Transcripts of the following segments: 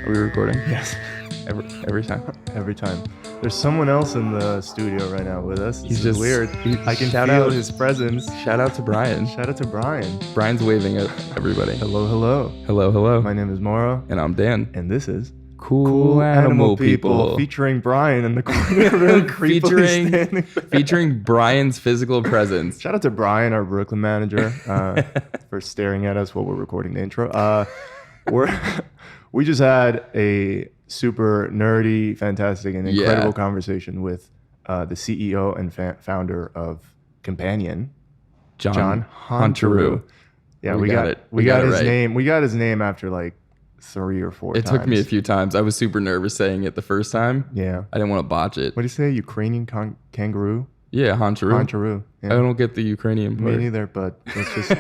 Are we recording? Yes. Every time. Every time. There's someone else in the studio right now with us. He's This is just weird. I can shout feel out his presence. Shout out to Brian. Shout out to Brian. Brian's waving at everybody. Hello, hello. Hello, hello. My name is Mauro. And I'm Dan. And this is Cool Animal People. Featuring Brian in the corner. Really creepily standing there. Featuring Brian's physical presence. Shout out to Brian, our Brooklyn manager, for staring at us while we're recording the intro. We just had a super nerdy, fantastic, and incredible conversation with the CEO and founder of Companion, John Honchariw. Yeah, we got it. We got his right. name. We got his name after like 3 or 4 times. It took me a few times. I was super nervous saying it the first time. Yeah. I didn't want to botch it. What do you say? Ukrainian kangaroo? Yeah, Honchariw. Honchariw. Yeah. I don't get the Ukrainian part. Me neither, but it's just,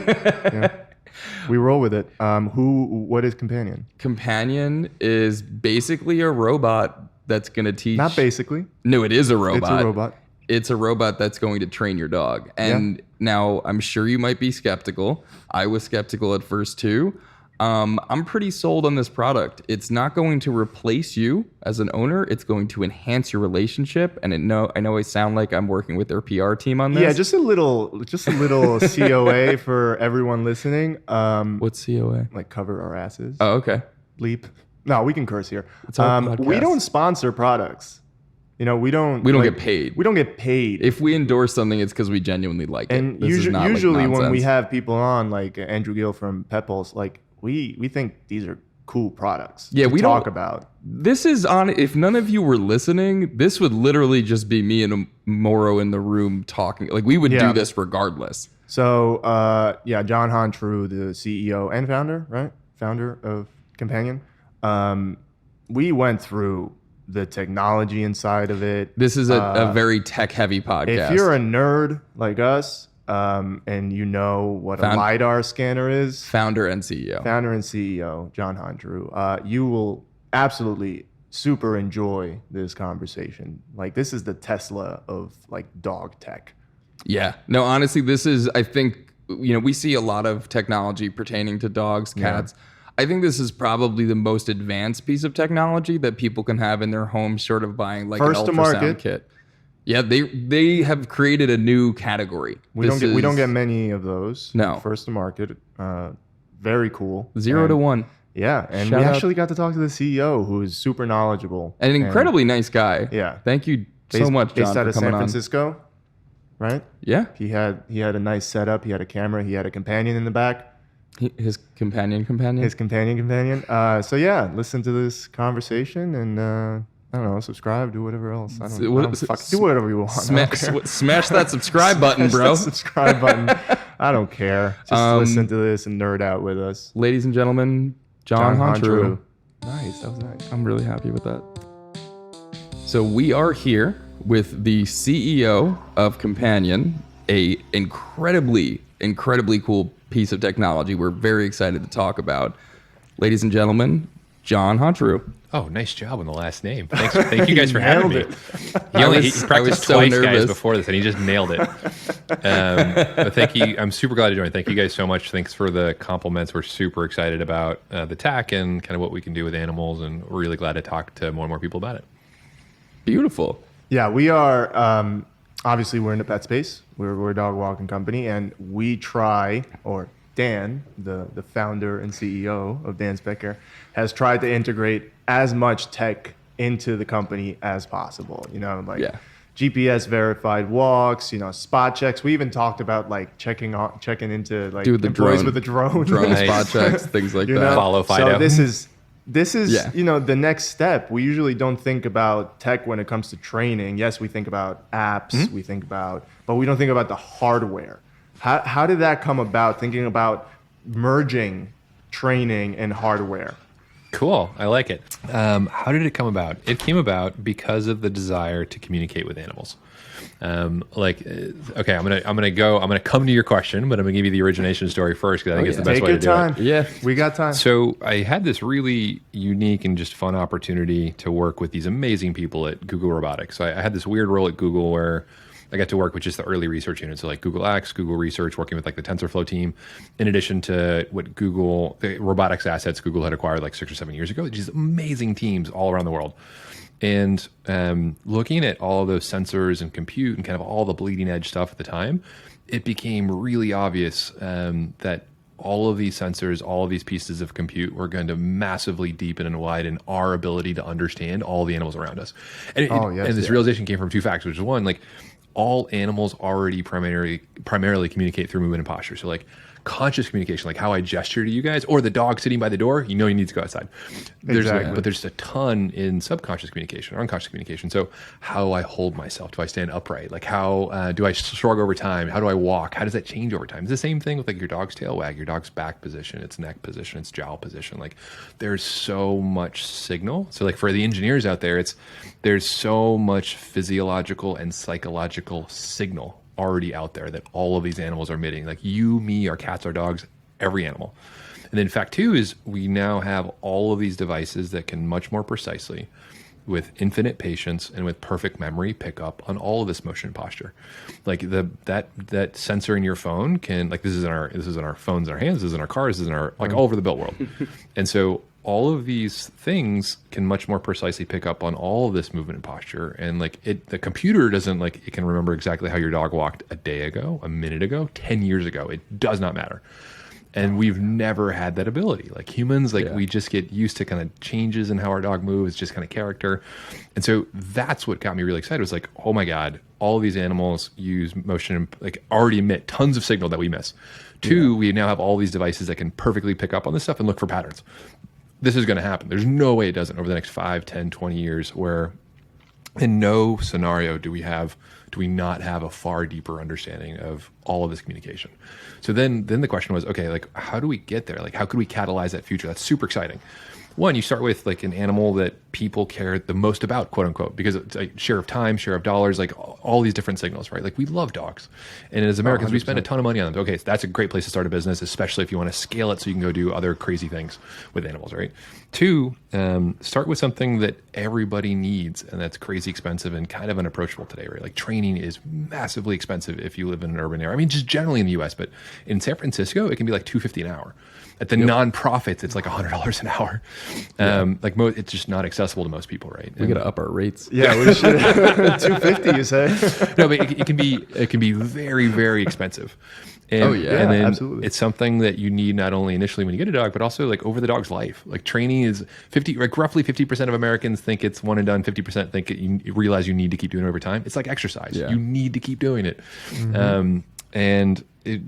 we roll with it. What is Companion? Companion is basically a robot that's going to teach. Not basically. No, it is a robot. It's a robot. It's a robot that's going to train your dog. And now I'm sure you might be skeptical. I was skeptical at first too. I'm pretty sold on this product. It's not going to replace you as an owner. It's going to enhance your relationship. And I know I sound like I'm working with their PR team on this. Yeah, just a little COA for everyone listening. What's COA? Like cover our asses. Oh, okay. Bleep. No, we can curse here. It's our podcast. We don't sponsor products. We don't get paid. We don't get paid. If we endorse something, it's because we genuinely like it. And usually when we have people on, like Andrew Gill from Petpulse, like we think these are cool products to talk about. This is on. If none of you were listening, this would literally just be me and Mauro in the room talking. Like we would do this regardless. So John Honchariw, the CEO and founder, right? Founder of Companion. We went through the technology inside of it. This is a very tech-heavy podcast. If you're a nerd like us, and you know what a LiDAR scanner is, founder and CEO, John Honchariw, you will absolutely super enjoy this conversation. Like this is the Tesla of like dog tech. Yeah. No, honestly, this is. I think we see a lot of technology pertaining to dogs, cats. Yeah. I think this is probably the most advanced piece of technology that people can have in their homes, short of buying like First an ultrasound kit. Yeah, they have created a new category. We don't get many of those. No. First to market. Very cool. 0 to 1. Yeah, and we actually got to talk to the CEO, who is super knowledgeable. And an incredibly nice guy. Yeah. Thank you so much, John, based out for of coming San Francisco, right? Yeah. He had a nice setup. He had a camera. He had a companion in the back. His companion? His companion. So yeah, listen to this conversation and I don't know, subscribe, do whatever else. Do whatever you want. Smash that subscribe button, bro. Smash that subscribe button. I don't care. Just listen to this and nerd out with us. Ladies and gentlemen, John Honchariw. Nice, that was nice. I'm really happy with that. So we are here with the CEO of Companion, a incredibly cool piece of technology we're very excited to talk about. Ladies and gentlemen, John Honchariw. Oh, nice job on the last name. Thank you guys for having me. He practiced so twice, nervous. guys, before this, and he just nailed it. But thank you. I'm super glad to join. Thank you guys so much. Thanks for the compliments. We're super excited about the tech and kind of what we can do with animals, and we're really glad to talk to more and more people about it. Beautiful. Yeah, we are... obviously, we're in the pet space. We're a dog walking company, and we try, or Dan, the founder and CEO of Dan's Pet Care, has tried to integrate as much tech into the company as possible. GPS verified walks, spot checks. We even talked about like checking into like employees with a drone spot checks, things like that. Follow Fido. So this is the next step. We usually don't think about tech when it comes to training. Yes, we think about apps, but we don't think about the hardware. How did that come about, thinking about merging training and hardware? Cool. I like it. How did it come about? It came about because of the desire to communicate with animals. Okay, I'm gonna come to your question, but I'm gonna give you the origination story first because I think it's the best way to do it. Yeah, we got time. So I had this really unique and just fun opportunity to work with these amazing people at Google Robotics. So I had this weird role at Google where I got to work with just the early research unit. So like Google X, Google Research, working with like the TensorFlow team, in addition to what the robotics assets Google had acquired like 6 or 7 years ago, just amazing teams all around the world. And looking at all of those sensors and compute and kind of all the bleeding edge stuff at the time, it became really obvious that all of these sensors, all of these pieces of compute were going to massively deepen and widen our ability to understand all the animals around us. And, and this realization came from two facts, which is one, like all animals already primarily communicate through movement and posture. So like conscious communication, like how I gesture to you guys, or the dog sitting by the door, you know you need to go outside. But there's a ton in subconscious communication, or unconscious communication. So how I hold myself, do I stand upright? Like how do I shrug over time? How do I walk? How does that change over time? It's the same thing with like your dog's tail wag, your dog's back position, its neck position, its jowl position. Like there's so much signal. So like for the engineers out there, there's so much physiological and psychological signal already out there that all of these animals are emitting. Like you, me, our cats, our dogs, every animal. And then fact two is we now have all of these devices that can much more precisely, with infinite patience and with perfect memory, pick up on all of this motion and posture. Like that sensor in your phone can, like this is in our phones in our hands, this is in our cars, this is in our, like all over the built world. And so all of these things can much more precisely pick up on all of this movement and posture. And like the computer doesn't, like, it can remember exactly how your dog walked a day ago, a minute ago, 10 years ago. It does not matter. And we've never had that ability. Like humans, like we just get used to kind of changes in how our dog moves, just kind of character. And so that's what got me really excited, was like, oh my God, all of these animals use motion and like already emit tons of signal that we miss. Two, we now have all these devices that can perfectly pick up on this stuff and look for patterns. This is going to happen. There's no way it doesn't over the next 5, 10, 20 years, where in no scenario do we not have a far deeper understanding of all of this communication. So then the question was, okay, like how do we get there? Like how could we catalyze that future? That's super exciting. One, you start with like an animal that people care the most about, quote unquote, because it's like share of time, share of dollars, like all these different signals, right? Like we love dogs. And as Americans, we spend a ton of money on them. Okay, so that's a great place to start a business, especially if you want to scale it so you can go do other crazy things with animals, right? Two, start with something that everybody needs and that's crazy expensive and kind of unapproachable today, right? Like training is massively expensive if you live in an urban area. I mean, just generally in the US, but in San Francisco, it can be like $250 an hour. At the nonprofits, it's like $100 an hour. It's just not accessible to most people, right? We got to up our rates. Yeah, we should. $250, you say? No, but it can be very, very expensive. And, and then absolutely. It's something that you need not only initially when you get a dog, but also like over the dog's life. Like training is roughly 50% of Americans think it's one and done. 50% think you realize you need to keep doing it over time. It's like exercise. Yeah. You need to keep doing it. Mm-hmm.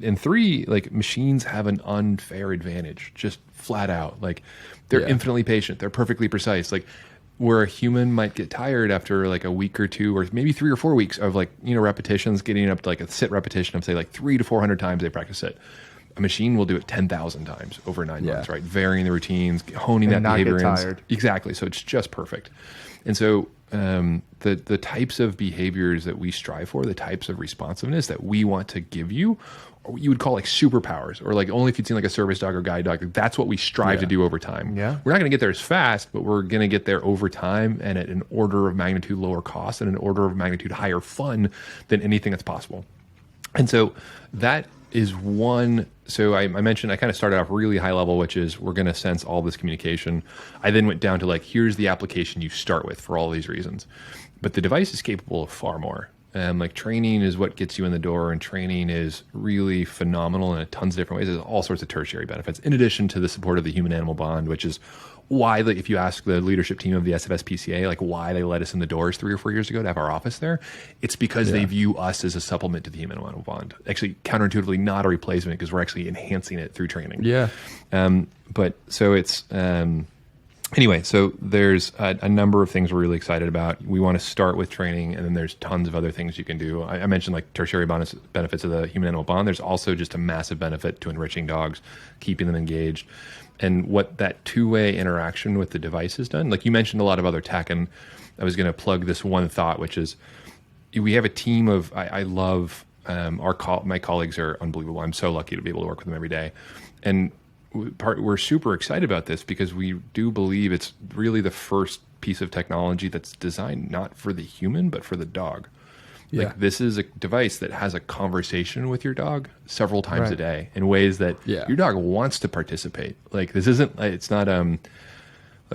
And three, like machines have an unfair advantage, just flat out. Like they're infinitely patient. They're perfectly precise. Like where a human might get tired after like a week or two, or maybe 3 or 4 weeks of like, repetitions, getting up to like a sit repetition of say like 300 to 400 times they practice it. A machine will do it 10,000 times over 9 months, right? Varying the routines, honing that behavior. Not get tired. Exactly. So it's just perfect. And so the types of behaviors that we strive for, the types of responsiveness that we want to give you, or what you would call like superpowers, or like only if you'd seen like a service dog or guide dog, that's what we strive to do over time. Yeah. We're not going to get there as fast, but we're going to get there over time and at an order of magnitude lower cost and an order of magnitude higher fun than anything that's possible. And so that is one. So I mentioned, I kind of started off really high level, which is we're going to sense all this communication. I then went down to like, here's the application you start with for all these reasons. But the device is capable of far more. Like training is what gets you in the door, and training is really phenomenal in tons of different ways. There's all sorts of tertiary benefits, in addition to the support of the human-animal bond, which is why, like, if you ask the leadership team of the SFSPCA, like why they let us in the doors 3 or 4 years ago to have our office there, it's because they view us as a supplement to the human-animal bond. Actually, counterintuitively, not a replacement, because we're actually enhancing it through training. Yeah. But so it's... Anyway, so there's a number of things we're really excited about. We want to start with training, and then there's tons of other things you can do. I mentioned like tertiary benefits of the human-animal bond. There's also just a massive benefit to enriching dogs, keeping them engaged, and what that two-way interaction with the device has done. Like you mentioned a lot of other tech, and I was going to plug this one thought, which is we have a team of, I love, my colleagues are unbelievable. I'm so lucky to be able to work with them every day. And we're super excited about this because we do believe it's really the first piece of technology that's designed not for the human, but for the dog. Yeah. Like this is a device that has a conversation with your dog several times Right. a day in ways that Yeah. your dog wants to participate. Like this isn't, it's not,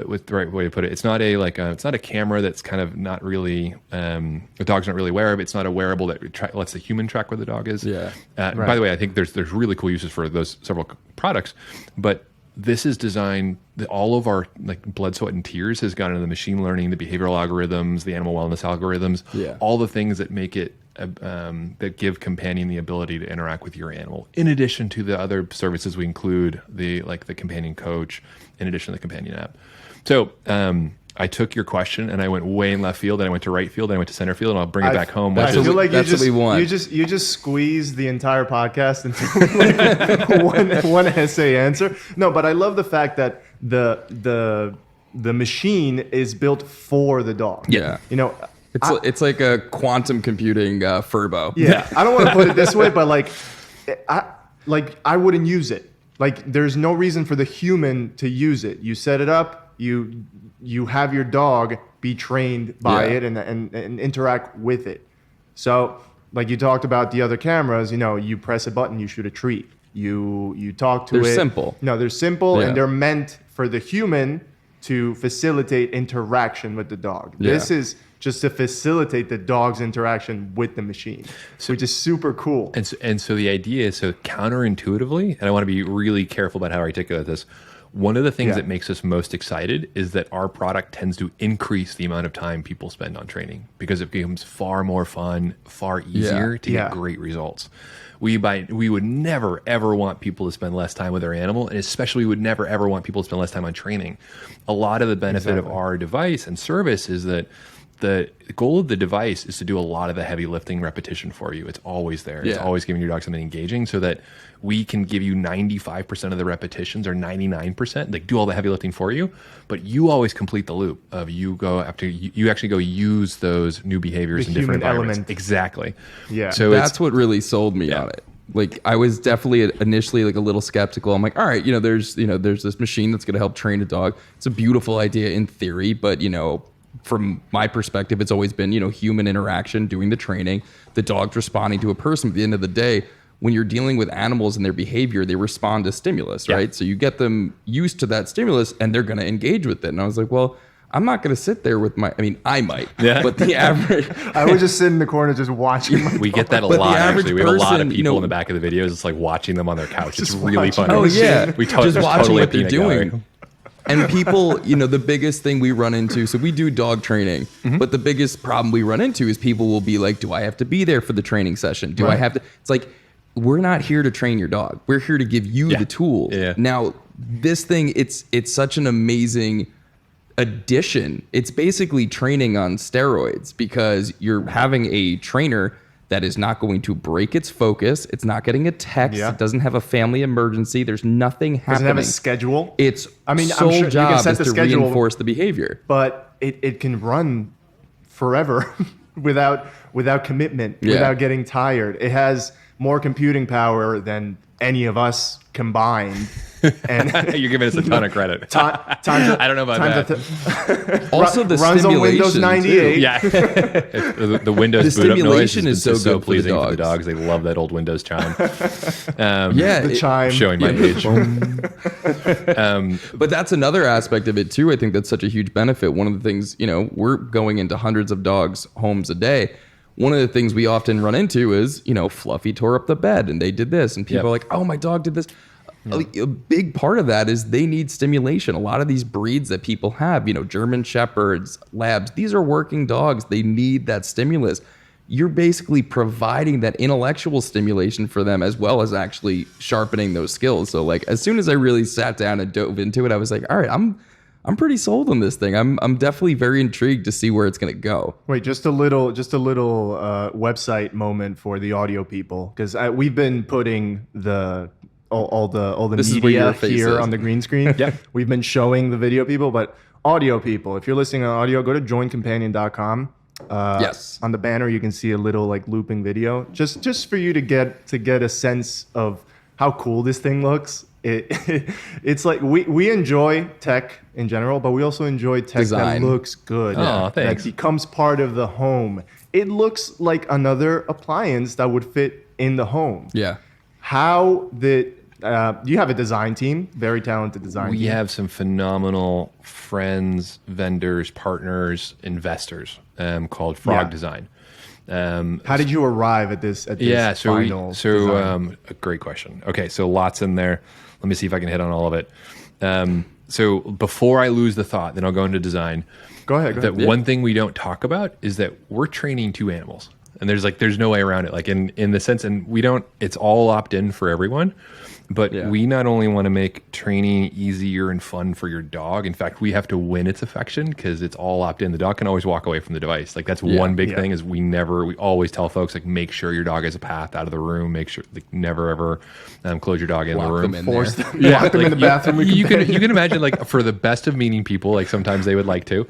with the right way to put it, it's not it's not a camera that's kind of not really, the dog's not really aware of. It's not a wearable that lets the human track where the dog is. Yeah. By the way, I think there's really cool uses for those several products, but this is designed, all of our like blood, sweat, and tears has gone into the machine learning, the behavioral algorithms, the animal wellness algorithms, all the things that make it, that give companion the ability to interact with your animal. In addition to the other services we include, the companion coach, in addition to the companion app. So I took your question and I went way in left field, and I went to right field, and I went to center field, and I'll bring it back home. I feel like that's what we want. You just squeezed the entire podcast into like one essay answer. No, but I love the fact that the machine is built for the dog. Yeah. You know, It's like a quantum computing Furbo. yeah. I don't want to put it this way, but I wouldn't use it. Like there's no reason for the human to use it. You set it up, you have your dog be trained by it and interact with it. So like you talked about the other cameras, you know, you press a button, you shoot a treat. You talk to it. They're simple. No, they're simple, Yeah. and they're meant for the human to facilitate interaction with the dog. Yeah. This is just to facilitate the dog's interaction with the machine, which is super cool. And so the idea is, so counterintuitively, and I want to be really careful about how I articulate this. One of the things that makes us most excited is that our product tends to increase the amount of time people spend on training, because it becomes far more fun, far easier to get great results. We would never ever want people to spend less time with their animal, and especially we would never ever want people to spend less time on training. A lot of the benefit of our device and service is that the goal of the device is to do a lot of the heavy lifting repetition for you. It's always there. It's always giving your dog something engaging, so that we can give you 95% of the repetitions, or 99%, like do all the heavy lifting for you, but you always complete the loop of you actually go use those new behaviors in different human environments. element. Exactly. Yeah. So That's what really sold me on it. Like I was definitely initially like a little skeptical. I'm like, all right, there's this machine that's going to help train a dog. It's a beautiful idea in theory, but from my perspective, it's always been, human interaction, doing the training, the dog's responding to a person. At the end of the day, when you're dealing with animals and their behavior, they respond to stimulus, right? So you get them used to that stimulus and they're going to engage with it. And I was like, well, I'm not going to sit there with I might, but the average... I would just sit in the corner just watching my we get that a But the lot, average actually. We have a lot of person, people in the back of the videos. It's like watching them on their couch. It's really watching funny. Oh yeah, We just watching totally what they're a peanut gallery. doing. And people, the biggest thing we run into, so we do dog training, but the biggest problem we run into is people will be like, do I have to be there for the training session? Do I have to? It's like, we're not here to train your dog. We're here to give you the tools. Yeah. Now, this thing, it's such an amazing addition. It's basically training on steroids, because you're having a trainer that is not going to break its focus. It's not getting a text. Yeah. It doesn't have a family emergency. There's nothing happening. Doesn't have a schedule. Its I'm sole sure you can job set is the to schedule, reinforce the behavior. but it can run forever without commitment, Yeah. without getting tired. It has more computing power than any of us combined. And You're giving us a ton of credit. I I don't know about that. Also, the runs on Windows stimulation, 98. too. Yeah. the Windows The boot up noise stimulation has is been so good for the pleasing for the dogs. dogs. They love that old Windows chime. Yeah, The chime. Showing my age. But that's another aspect of it too. I think that's such a huge benefit. One of the things, we're going into hundreds of dogs' homes a day. One of the things we often run into is, Fluffy tore up the bed and they did this, and people are like, "Oh, my dog did this." A big part of that is they need stimulation. A lot of these breeds that people have, German Shepherds, Labs, these are working dogs. They need that stimulus. You're basically providing that intellectual stimulation for them, as well as actually sharpening those skills. So like, as soon as I really sat down and dove into it, I was like, all right, I'm pretty sold on this thing. I'm definitely very intrigued to see where it's going to go. Wait, just a little website moment for the audio people, because we've been putting all the This is where media your face here is. on the green screen. We've been showing the video people, but audio people, if you're listening on audio, go to joincompanion.com. Yes. On the banner, you can see a little like looping video, just for you to get a sense of how cool this thing looks. it's like we enjoy tech in general, but we also enjoy tech Design. that looks good. Oh, thanks. That becomes part of the home. It looks like another appliance that would fit in the home. Yeah. How did you have a design team? Very talented design team. We have some phenomenal friends, vendors, partners, investors Yeah. called Frog Design. How did you arrive at this Yeah, final design? a great question. Okay, so lots in there. Let me see if I can hit on all of it. So before I lose the thought, then I'll go into design. Go ahead. One thing we don't talk about is that we're training two animals, and there's no way around it. Like in the sense, and we don't. It's all opt in for everyone. But we not only want to make training easier and fun for your dog. In fact, we have to win its affection because it's all opt in. The dog can always walk away from the device. Like that's one big thing is we always tell folks like make sure your dog has a path out of the room. Make sure like never ever close your dog in the room. Force them, lock them in the bathroom. You can imagine like for the best of meaning people, like sometimes they would like to.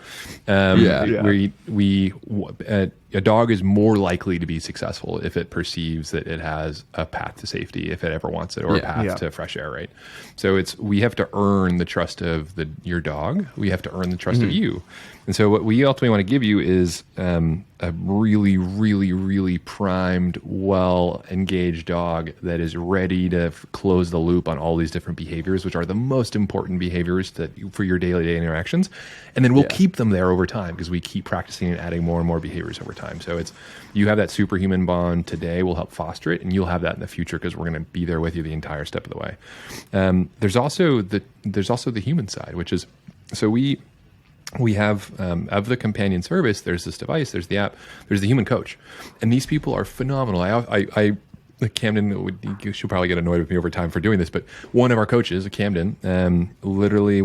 A dog is more likely to be successful if it perceives that it has a path to safety, if it ever wants it, or a path to fresh air, right? So we have to earn the trust of your dog. We have to earn the trust of you. And so what we ultimately want to give you is a really, really, really primed, well-engaged dog that is ready to close the loop on all these different behaviors, which are the most important behaviors for your daily interactions. And then we'll keep them there over time because we keep practicing and adding more and more behaviors over time. So you have that superhuman bond today. We'll help foster it, and you'll have that in the future because we're going to be there with you the entire step of the way. There's also the human side, which is so we have of the companion service. There's this device. There's the app. There's the human coach, and these people are phenomenal. Camden, she'll probably get annoyed with me over time for doing this, but one of our coaches, Camden, literally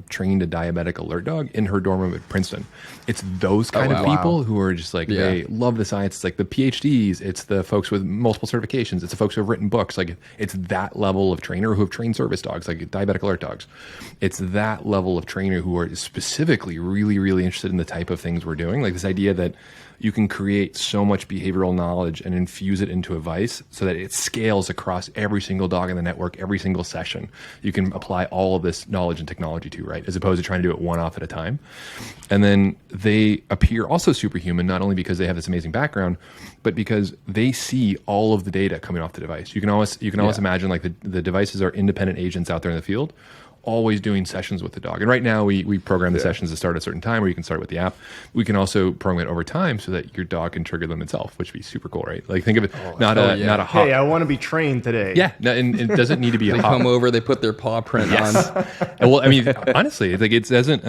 trained a diabetic alert dog in her dorm room at Princeton. It's those kind of people who are just like, they love the science. It's like the PhDs, it's the folks with multiple certifications, it's the folks who have written books. Like it's that level of trainer who have trained service dogs, like diabetic alert dogs. It's that level of trainer who are specifically really, really interested in the type of things we're doing. Like this idea that you can create so much behavioral knowledge and infuse it into a device so that it scales across every single dog in the network, every single session. You can apply all of this knowledge and technology to, right? As opposed to trying to do it one off at a time. And then they appear also superhuman, not only because they have this amazing background, but because they see all of the data coming off the device. You can always imagine like the devices are independent agents out there in the field, always doing sessions with the dog. And right now we program the sessions to start at a certain time, or you can start with the app. We can also program it over time so that your dog can trigger them itself, which would be super cool, right? Like think of it, not a hot. Hey, I want to be trained today. Yeah, and it doesn't need to be a hot. They come over, they put their paw print on. Well, I mean, honestly, it's like it doesn't.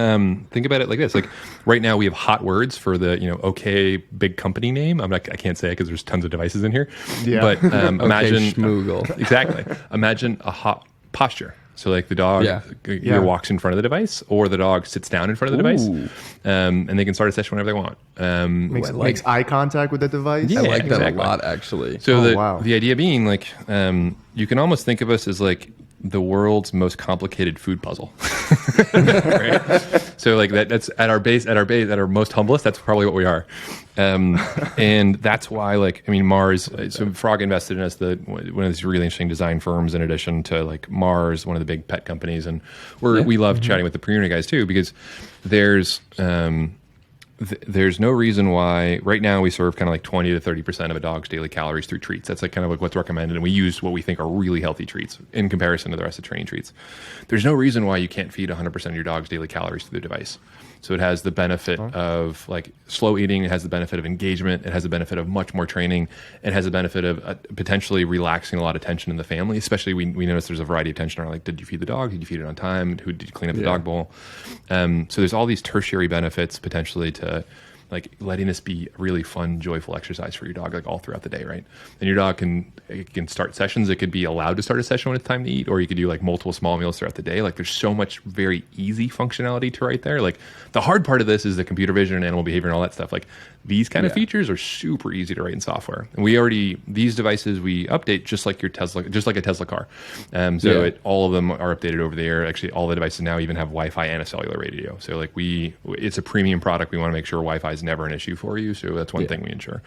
Think about it like this: like right now we have hot words for the okay big company name. I can't say it because there's tons of devices in here. Yeah. But imagine Schmoogle. Exactly. Imagine a hot posture. So like the dog either walks in front of the device or the dog sits down in front of the device, and they can start a session whenever they want. Makes eye contact with the device. I like that exactly. a lot, actually. So wow. the idea being like you can almost think of us as like the world's most complicated food puzzle. Right? So like that's at our most humblest, that's probably what we are. And that's why, like, I mean, Mars, so Frog invested in us, one of these really interesting design firms, in addition to like Mars, one of the big pet companies. And we love chatting with the Premier guys too, because there's no reason why right now we serve kind of like 20 to 30% of a dog's daily calories through treats. That's like kind of like what's recommended. And we use what we think are really healthy treats in comparison to the rest of training treats. There's no reason why you can't feed 100% of your dog's daily calories through the device. So it has the benefit of like slow eating. It has the benefit of engagement. It has the benefit of much more training. It has the benefit of potentially relaxing a lot of tension in the family. Especially we notice there's a variety of tension around like, did you feed the dog? Did you feed it on time? Who did you clean up the dog bowl? So there's all these tertiary benefits potentially to like letting this be a really fun, joyful exercise for your dog, like all throughout the day, right? And your dog can start sessions. It could be allowed to start a session when it's time to eat, or you could do like multiple small meals throughout the day. Like there's so much very easy functionality to right there. Like the hard part of this is the computer vision and animal behavior and all that stuff. Like these kind of features are super easy to write in software. And these devices we update just like a Tesla car. All of them are updated over the air. Actually, all the devices now even have Wi-Fi and a cellular radio. So like it's a premium product. We want to make sure Wi-Fi is never an issue for you. So that's one thing we ensure.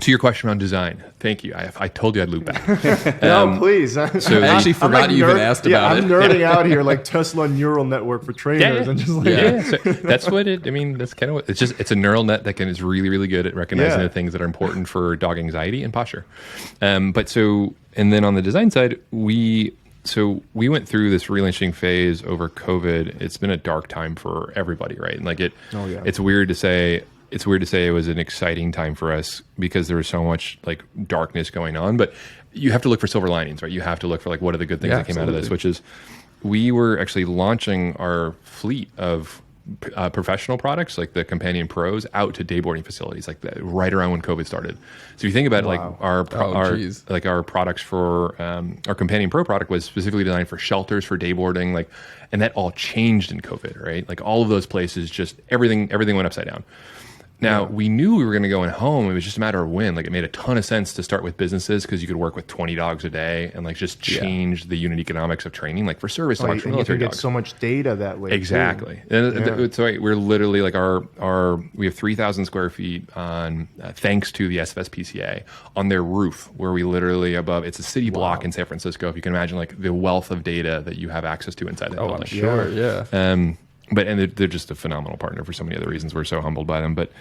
to your question on design, thank you. I told you I'd loop back. No, please. I actually forgot you even asked about I'm it. nerding out here like Tesla neural network for trainers. And just like, So that's what it. I mean, that's kind of what it's a neural net that is really, really good at recognizing the things that are important for dog anxiety and posture. And then on the design side, we went through this really interesting phase over COVID. It's been a dark time for everybody, right? And it's weird to say. It's weird to say it was an exciting time for us because there was so much like darkness going on, but you have to look for silver linings, right? You have to look for like, what are the good things that came out of this, which is we were actually launching our fleet of professional products, like the Companion Pros, out to day boarding facilities, like right around when COVID started. So if you think about like our products for our Companion Pro product was specifically designed for shelters for day boarding, and that all changed in COVID, right? Like all of those places, just everything went upside down. Now, we knew we were going to go in home. It was just a matter of when. Like, it made a ton of sense to start with businesses because you could work with 20 dogs a day and like just change the unit economics of training, like for service dogs, for military you dogs. Get so much data that way. Exactly. And so we're literally like we have 3,000 square feet on, thanks to the SFSPCA, on their roof where we literally above, it's a city block in San Francisco. If you can imagine like the wealth of data that you have access to inside that building. I'm sure. Yeah. But they're just a phenomenal partner for so many other reasons. We're so humbled by them. But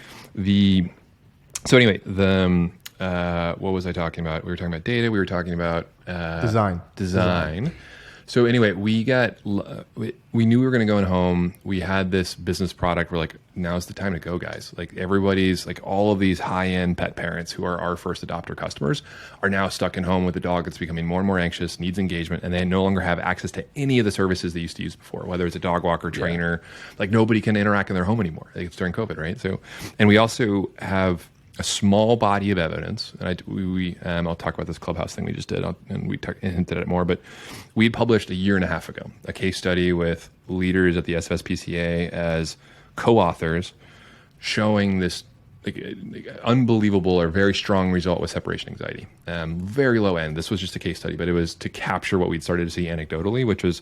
what was I talking about? We were talking about data. We were talking about design. So anyway, we knew we were going to go in home. We had this business product. We're like, now's the time to go, guys. Like everybody's like all of these high-end pet parents who are our first adopter customers are now stuck in home with a dog that's becoming more and more anxious, needs engagement, and they no longer have access to any of the services they used to use before, whether it's a dog walker, trainer. Like nobody can interact in their home anymore. It's during COVID, right? So, and we also have a small body of evidence, and I'll talk about this Clubhouse thing we just did, and we hinted at it more, but we published a year and a half ago a case study with leaders at the SFSPCA as co-authors showing this unbelievable or very strong result with separation anxiety. Very low end. This was just a case study, but it was to capture what we'd started to see anecdotally, which was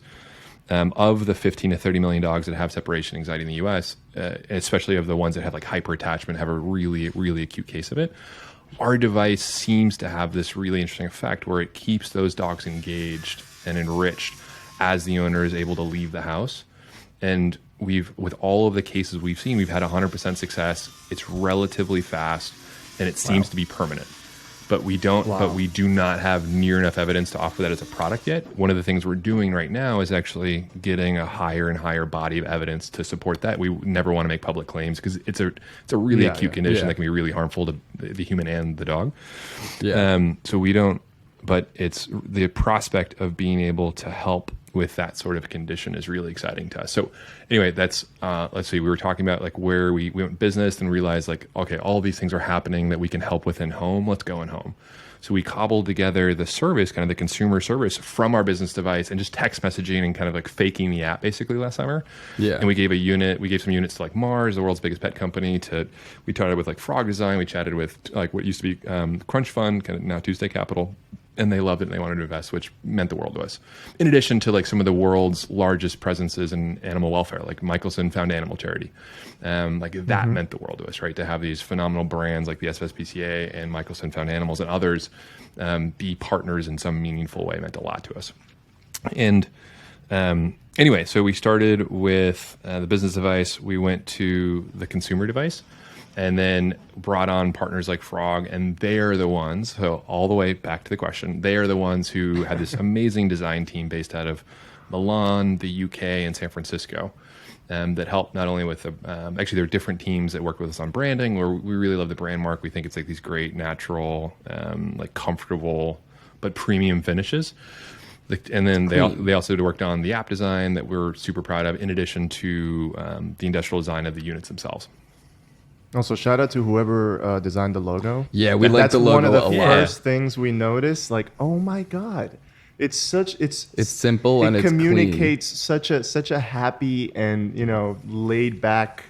of the 15 to 30 million dogs that have separation anxiety in the U.S., especially of the ones that have like hyper attachment, have a really, really acute case of it. Our device seems to have this really interesting effect where it keeps those dogs engaged and enriched as the owner is able to leave the house. And with all of the cases we've seen, we've had 100% success. It's relatively fast, and it seems to be permanent. But we do not have near enough evidence to offer that as a product yet. One of the things we're doing right now is actually getting a higher and higher body of evidence to support that. We never want to make public claims because it's a really acute condition that can be really harmful to the human and the dog. Yeah. So we don't. But it's the prospect of being able to help with that sort of condition is really exciting to us. So anyway, that's let's see, we were talking about like where we went business and realized like, okay, all these things are happening that we can help with in home. Let's go in home. So we cobbled together the service, kind of the consumer service from our business device and just text messaging and kind of like faking the app basically last summer. Yeah. And we gave some units to like Mars, the world's biggest pet company. We started with like Frog Design. We chatted with like what used to be Crunch Fund, kind of now Tuesday Capital. And they loved it and they wanted to invest, which meant the world to us. In addition to like some of the world's largest presences in animal welfare, like Michelson Found Animal Charity. That meant the world to us, right? To have these phenomenal brands like the SFSPCA and Michelson Found Animals and others be partners in some meaningful way meant a lot to us. And anyway, so we started with the business device. We went to the consumer device. And then brought on partners like Frog, and they're the ones, so all the way back to the question, they are the ones who had this amazing design team based out of Milan, the UK, and San Francisco that helped not only with, actually there are different teams that work with us on branding, where we really love the brand mark. We think it's like these great, natural, like comfortable, but premium finishes. And then they also worked on the app design that we're super proud of, in addition to the industrial design of the units themselves. Also, shout out to whoever designed the logo. Yeah, we like the logo a lot. That's one of the first things we noticed. Like, oh my god, it's simple and it communicates clean. such a happy and laid back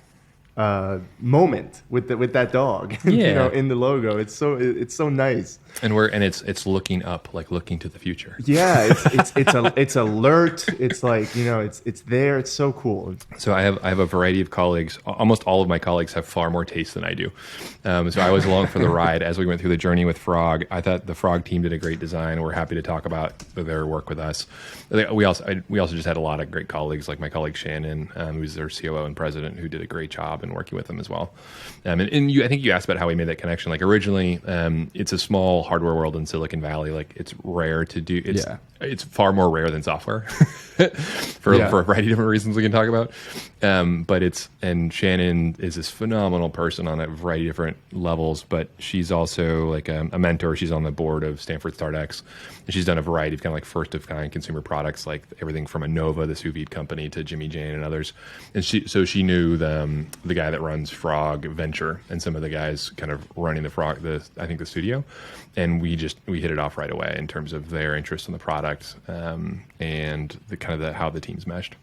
moment with that dog, Yeah. in the logo. It's so nice. And it's looking up, like looking to the future. Yeah, it's alert. It's like, it's there. It's so cool. So I have a variety of colleagues. Almost all of my colleagues have far more taste than I do. So I was along for the ride as we went through the journey with Frog. I thought the Frog team did a great design. We're happy to talk about their work with us. We also just had a lot of great colleagues, like my colleague Shannon, who's their COO and president, who did a great job in working with them as well. I think you asked about how we made that connection. Like originally, it's a small hardware world in Silicon Valley. Like it's rare to do. It's far more rare than software for a variety of different reasons we can talk about. And Shannon is this phenomenal person on a variety of different levels, but she's also like a mentor. She's on the board of Stanford StartX, and she's done a variety of kind of like first of kind consumer products, like everything from Innova, the sous vide company, to Jimmy Jane and others. And she knew the guy that runs Frog Venture and some of the guys kind of running the studio. And we hit it off right away in terms of their interest in the product, and how the teams meshed.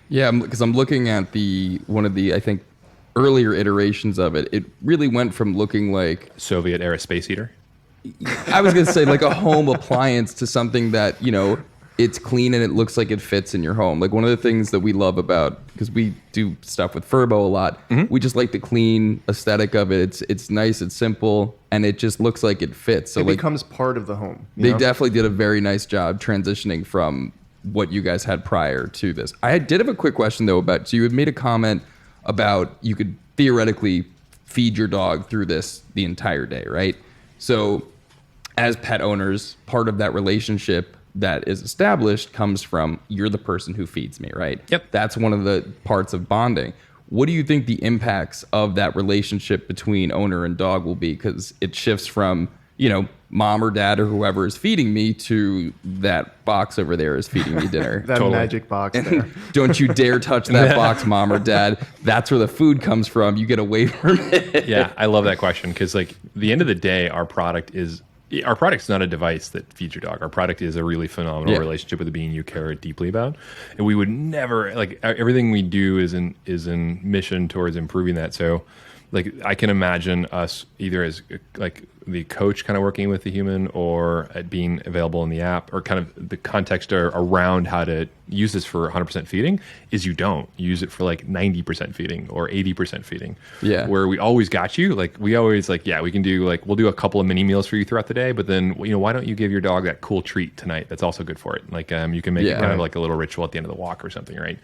Yeah, because I'm looking at one of the I think earlier iterations of it. It really went from looking like Soviet era space heater. I was going to say like a home appliance to something that, it's clean and it looks like it fits in your home. Like one of the things that we love about, because we do stuff with Furbo a lot, we just like the clean aesthetic of it. It's nice, it's simple, and it just looks like it fits. So it becomes part of the home. They definitely did a very nice job transitioning from what you guys had prior to this. I did have a quick question though so you had made a comment about you could theoretically feed your dog through this the entire day, right? So as pet owners, part of that relationship that is established comes from you're the person who feeds me, right? Yep. That's one of the parts of bonding. What do you think the impacts of that relationship between owner and dog will be? Because it shifts from, mom or dad or whoever is feeding me to that box over there is feeding me dinner. That Totally. magic box there. Don't you dare touch that box, mom or dad. That's where the food comes from. You get away from it. Yeah, I love that question because, like, the end of the day, our product's not a device that feeds your dog. Our product is a really phenomenal relationship with a being you care deeply about, and we would never everything we do is in mission towards improving that. So, like, I can imagine us either as like the coach kind of working with the human or at being available in the app, or kind of the context around how to use this for 100% feeding is you don't use it for like 90% feeding or 80% feeding. Yeah. Where we always got you. Like we always we can do we'll do a couple of mini meals for you throughout the day, but then, why don't you give your dog that cool treat tonight that's also good for it? Like you can make it kind of like a little ritual at the end of the walk or something, right?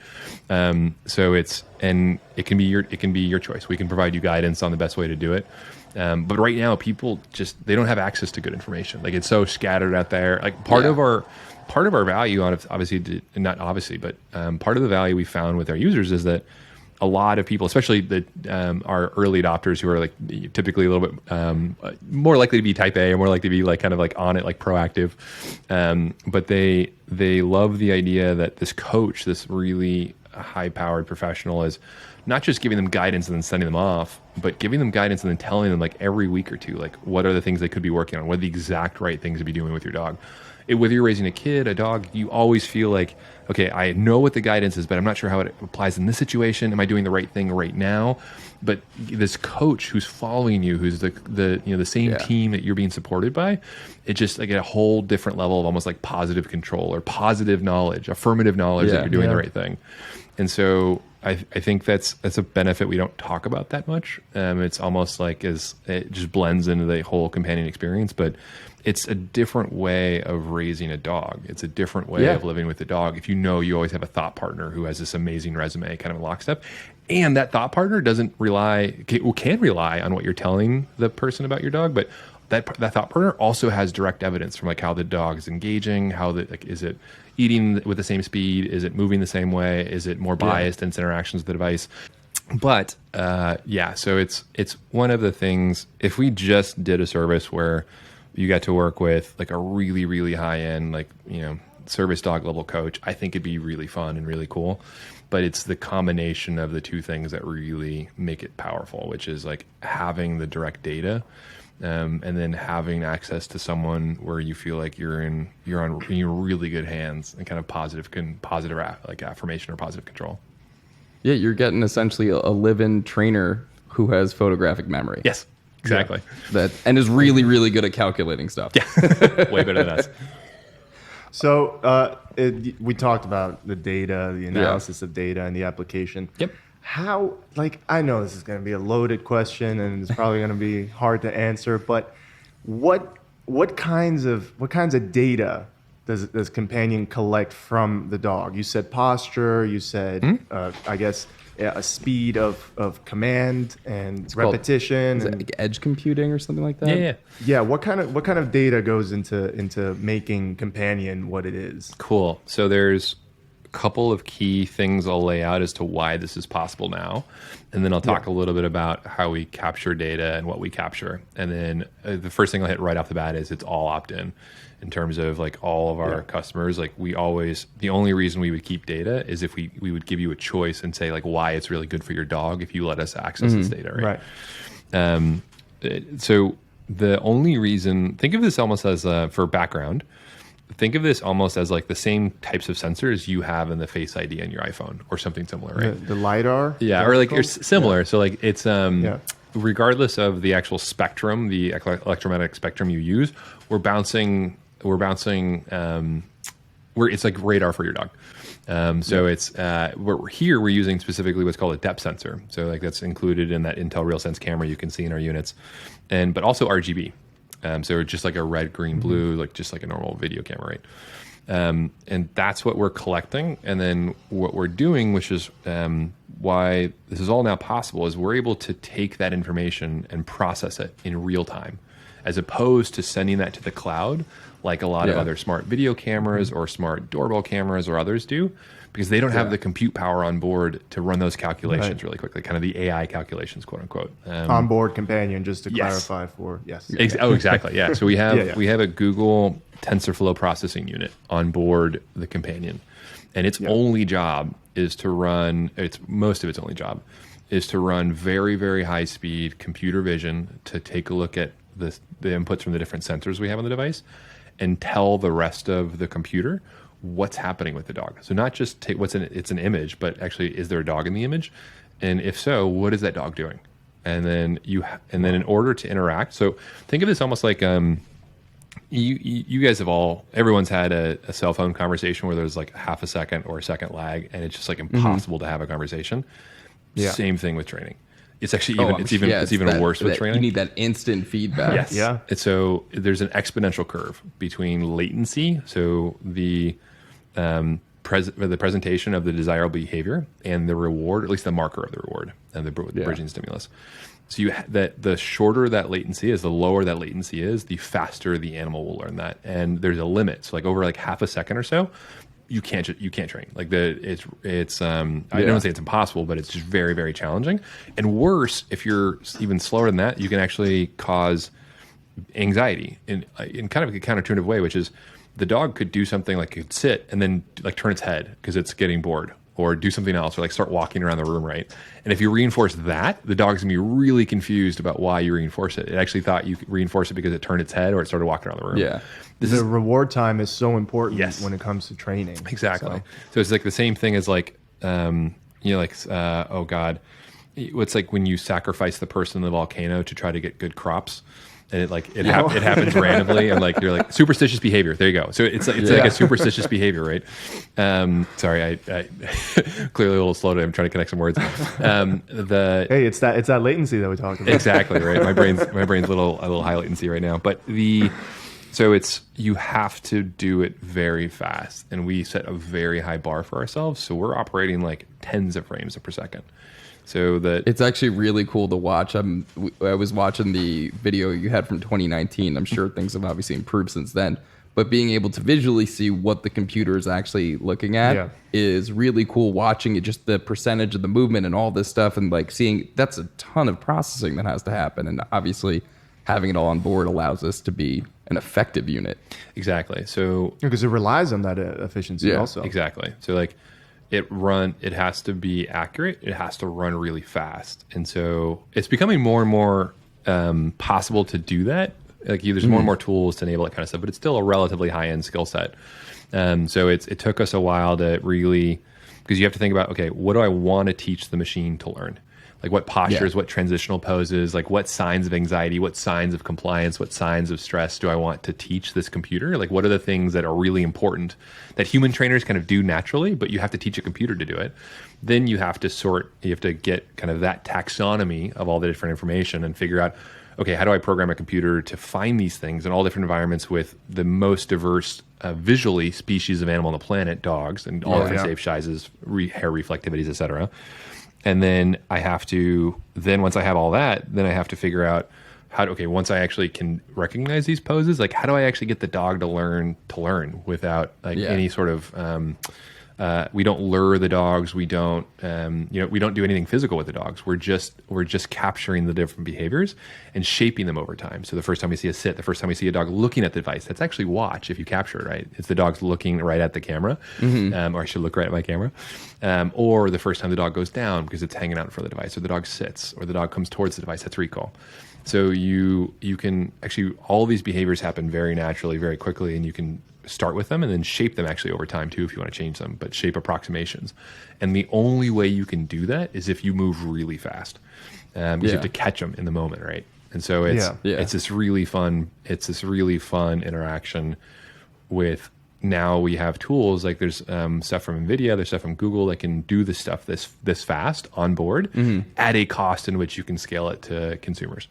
So it can be your choice. We can provide you guidance on the best way to do it. But right now, people they don't have access to good information. Like it's so scattered out there. Like part of our value, obviously not obviously, but part of the value we found with our users is that a lot of people, especially our early adopters, who are like typically a little bit more likely to be type A or more likely to be like kind of like on it, like proactive, but they love the idea that this coach, this really high-powered professional, is not just giving them guidance and then sending them off, but giving them guidance and then telling them like every week or two, like what are the things they could be working on, what are the exact right things to be doing with your dog. Whether you're raising a kid, a dog, you always feel like, okay, I know what the guidance is, but I'm not sure how it applies in this situation. Am I doing the right thing right now? But this coach who's following you, who's the same team that you're being supported by, it just like at a whole different level of almost like positive control or positive knowledge, affirmative knowledge that you're doing the right thing. And so I think that's a benefit we don't talk about that much. It's almost like it just blends into the whole companion experience, but it's a different way of raising a dog. It's a different way of living with the dog. If you always have a thought partner who has this amazing resume kind of in lockstep, and that thought partner can rely on what you're telling the person about your dog, but that thought partner also has direct evidence from like how the dog is engaging, is it eating with the same speed, is it moving the same way, is it more biased in its interactions with the device. But so it's one of the things. If we just did a service where you got to work with like a really, really high end, service dog level coach, I think it'd be really fun and really cool. But it's the combination of the two things that really make it powerful, which is like having the direct data, and then having access to someone where you feel like you're in really good hands and kind of positive affirmation or positive control. Yeah, you're getting essentially a live-in trainer who has photographic memory. Yes, exactly. And is really, really good at calculating stuff. Yeah, way better than us. So we talked about the data, the analysis of data, and the application. Yep. How, like, I know this is going to be a loaded question, and it's probably going to be hard to answer, but what kinds of data does Companion collect from the dog? You said posture. You said, I guess, a speed of command and repetition. Is it like edge computing or something like that? Yeah. Yeah. What kind of data goes into making Companion what it is? Cool. So there's a couple of key things I'll lay out as to why this is possible now. And then I'll talk a little bit about how we capture data and what we capture. And then the first thing I'll hit right off the bat is it's all opt-in in terms of like all of our customers. Like the only reason we would keep data is if we would give you a choice and say like why it's really good for your dog if you let us access this data, right? So the only reason, think of this almost as for background, think of this almost as like the same types of sensors you have in the Face ID on your iPhone or something similar, right? The LiDAR? Yeah, or like it's similar. Yeah. So like it's regardless of the actual spectrum, the electromagnetic spectrum you use, it's like radar for your dog. So it's we're using specifically what's called a depth sensor. So like that's included in that Intel RealSense camera you can see in our units, but also RGB. So just like a red, green, blue, like just like a normal video camera, right? And that's what we're collecting. And then what we're doing, which is why this is all now possible, is we're able to take that information and process it in real time, as opposed to sending that to the cloud like a lot of other smart video cameras or smart doorbell cameras or others do, because they don't have the compute power on board to run those calculations really quickly, kind of the AI calculations, quote unquote. Onboard Companion, just to clarify for, exactly. Yeah. So we have a Google TensorFlow processing unit on board the Companion, and its only job is to run, most of its only job is to run very, very high speed computer vision to take a look at the inputs from the different sensors we have on the device and tell the rest of the computer what's happening with the dog. So not just take it's an image, but actually, is there a dog in the image? And if so, what is that dog doing? And then then in order to interact, so think of this almost like you guys everyone's had a cell phone conversation where there's like half a second or a second lag, and it's just like impossible to have a conversation. Yeah. Same thing with training. It's actually even worse with training. You need that instant feedback. Yes. Yeah. And so there's an exponential curve between latency, so the presentation of the desirable behavior, and the reward, at least the marker of the reward, and the bridging stimulus. So the shorter that latency is, the lower that latency is, the faster the animal will learn that. And there's a limit. So like over like half a second or so, you can't train. Like I don't say it's impossible, but it's just very, very challenging. And worse, if you're even slower than that, you can actually cause anxiety in kind of a counterintuitive way, which is the dog could do something like it could sit and then like turn its head because it's getting bored, or do something else, or like start walking around the room, right? And if you reinforce that, the dog's gonna be really confused about why you reinforce it. It actually thought you reinforced it because it turned its head or it started walking around the room. Yeah. The reward time is so important when it comes to training. Exactly. So it's like the same thing as like, oh God, it's like when you sacrifice the person in the volcano to try to get good crops. And it happens randomly, and like you're like superstitious behavior. There you go. So it's like a superstitious behavior, right? Sorry, I clearly a little slow today. I'm trying to connect some words. Hey, it's that latency that we talked about. Exactly right. My brain's a little high latency right now. But so you have to do it very fast, and we set a very high bar for ourselves. So we're operating like tens of frames per second. So that it's actually really cool to watch. I was watching the video you had from 2019. I'm sure things have obviously improved since then, but being able to visually see what the computer is actually looking at is really cool. Watching it, just the percentage of the movement and all this stuff, and like seeing that's a ton of processing that has to happen. And obviously, having it all on board allows us to be an effective unit. Exactly. So because it relies on that efficiency also. Exactly. So like. It has to be accurate. It has to run really fast. And so it's becoming more and more possible to do that. Like there's more and more tools to enable that kind of stuff, but it's still a relatively high-end skill set. So it took us a while to really because you have to think about, okay, what do I want to teach the machine to learn? Like what postures, what transitional poses, like what signs of anxiety, what signs of compliance, what signs of stress do I want to teach this computer? Like what are the things that are really important that human trainers kind of do naturally, but you have to teach a computer to do it. Then you have to get kind of that taxonomy of all the different information and figure out, okay, how do I program a computer to find these things in all different environments with the most diverse visually species of animal on the planet, dogs, and all different shape sizes, hair reflectivities, et cetera. And then once I have all that, then I have to figure out once I actually can recognize these poses, like how do I actually get the dog to learn without any sort of, we don't lure the dogs. We don't, we don't do anything physical with the dogs. We're just capturing the different behaviors and shaping them over time. So the first time we see a sit, the first time we see a dog looking at the device, that's actually watch if you capture it, right? It's the dog's looking right at the camera, or I should look right at my camera. Or the first time the dog goes down because it's hanging out in front of the device, or the dog sits, or the dog comes towards the device, that's recall. So you can actually, all these behaviors happen very naturally, very quickly, and you can start with them and then shape them actually over time too if you want to change them, but shape approximations. And the only way you can do that is if you move really fast, because you have to catch them in the moment, right? And so it's this really fun interaction with, now we have tools like there's stuff from NVIDIA, there's stuff from Google that can do this stuff this fast on board at a cost in which you can scale it to consumers.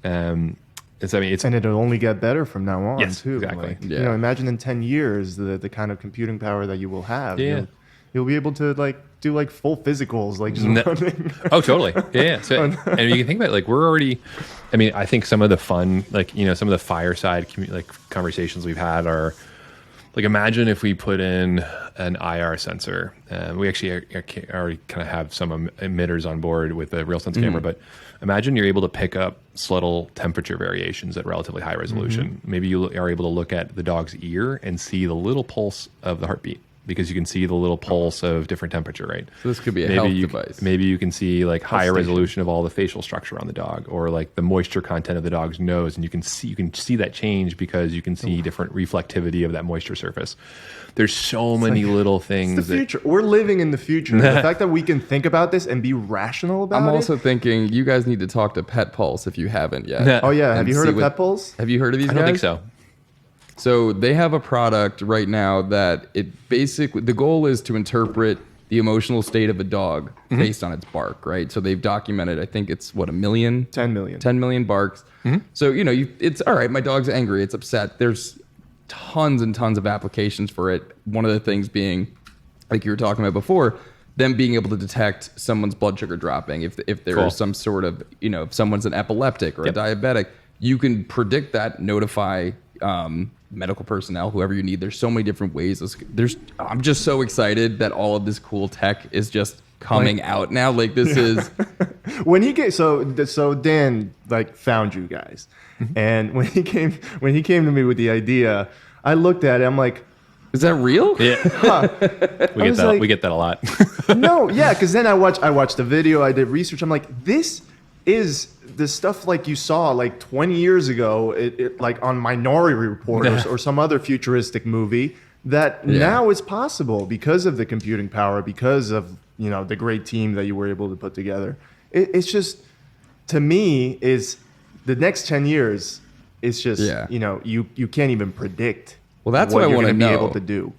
And it'll only get better from now on too. Exactly. Imagine in 10 years the kind of computing power that you will have. You'll be able to do full physicals, running. Oh, totally. Yeah. So, and you can think about it, we're already. I think some of the fun, some of the fireside conversations we've had are. Imagine if we put in an IR sensor. We actually already kind of have some emitters on board with a RealSense camera, but imagine you're able to pick up subtle temperature variations at relatively high resolution. Maybe you are able to look at the dog's ear and see the little pulse of the heartbeat, because you can see the little pulse of different temperature, right? So this could be a health device. Maybe you can see higher resolution of all the facial structure on the dog, or the moisture content of the dog's nose, and you can see that change because you can see different reflectivity of that moisture surface. There's so many little things. It's the future. We're living in the future. The fact that we can think about this and be rational about it. I'm also thinking you guys need to talk to Pet Pulse if you haven't yet. Oh yeah, have you heard of Pet Pulse? Have you heard of these guys? I don't think so. So they have a product right now that the goal is to interpret the emotional state of a dog based on its bark, right? So they've documented, I think it's 1 million? 10 million. 10 million barks. So, it's all right, my dog's angry, it's upset. There's tons and tons of applications for it. One of the things being, like you were talking about before, them being able to detect someone's blood sugar dropping. If there is some sort of, if someone's an epileptic or a diabetic, you can predict that, notify medical personnel, whoever you need. There's so many different ways. I'm just so excited that all of this cool tech is just coming out now. This is when he came. So Dan found you guys, and when he came to me with the idea, I looked at it. I'm like, is that real? Yeah, we get that a lot. No, yeah, because then I watched the video. I did research. I'm like, this is the stuff you saw 20 years ago, on Minority Report or some other futuristic movie that now is possible because of the computing power, because of the great team that you were able to put together. It's just, to me, is the next 10 years. It's just you can't even predict. Well, that's what I want to be able to do.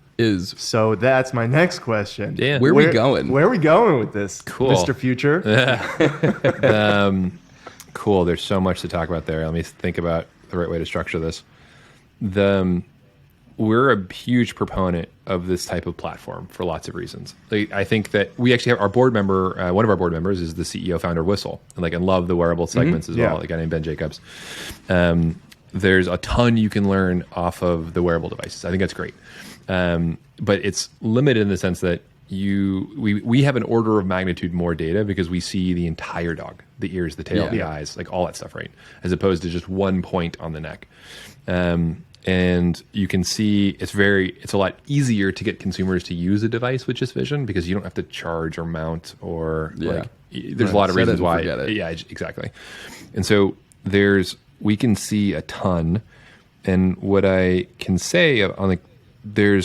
So that's my next question. Yeah. Where are we going? Where are we going with this, cool. Mr. Future? Cool. There's so much to talk about there. Let me think about the right way to structure this. We're a huge proponent of this type of platform for lots of reasons. I think that we actually have our board member. One of our board members is the CEO founder of Whistle, and love the wearable segments as well. A guy named Ben Jacobs. There's a ton you can learn off of the wearable devices. I think that's great, but it's limited in the sense that we have an order of magnitude more data because we see the entire dog, the ears, the tail, the eyes, all that stuff, right? As opposed to just one point on the neck. And you can see it's a lot easier to get consumers to use a device with just vision because you don't have to charge or mount or there's a lot of reasons why. Yeah, exactly. And so we can see a ton. And what I can say on the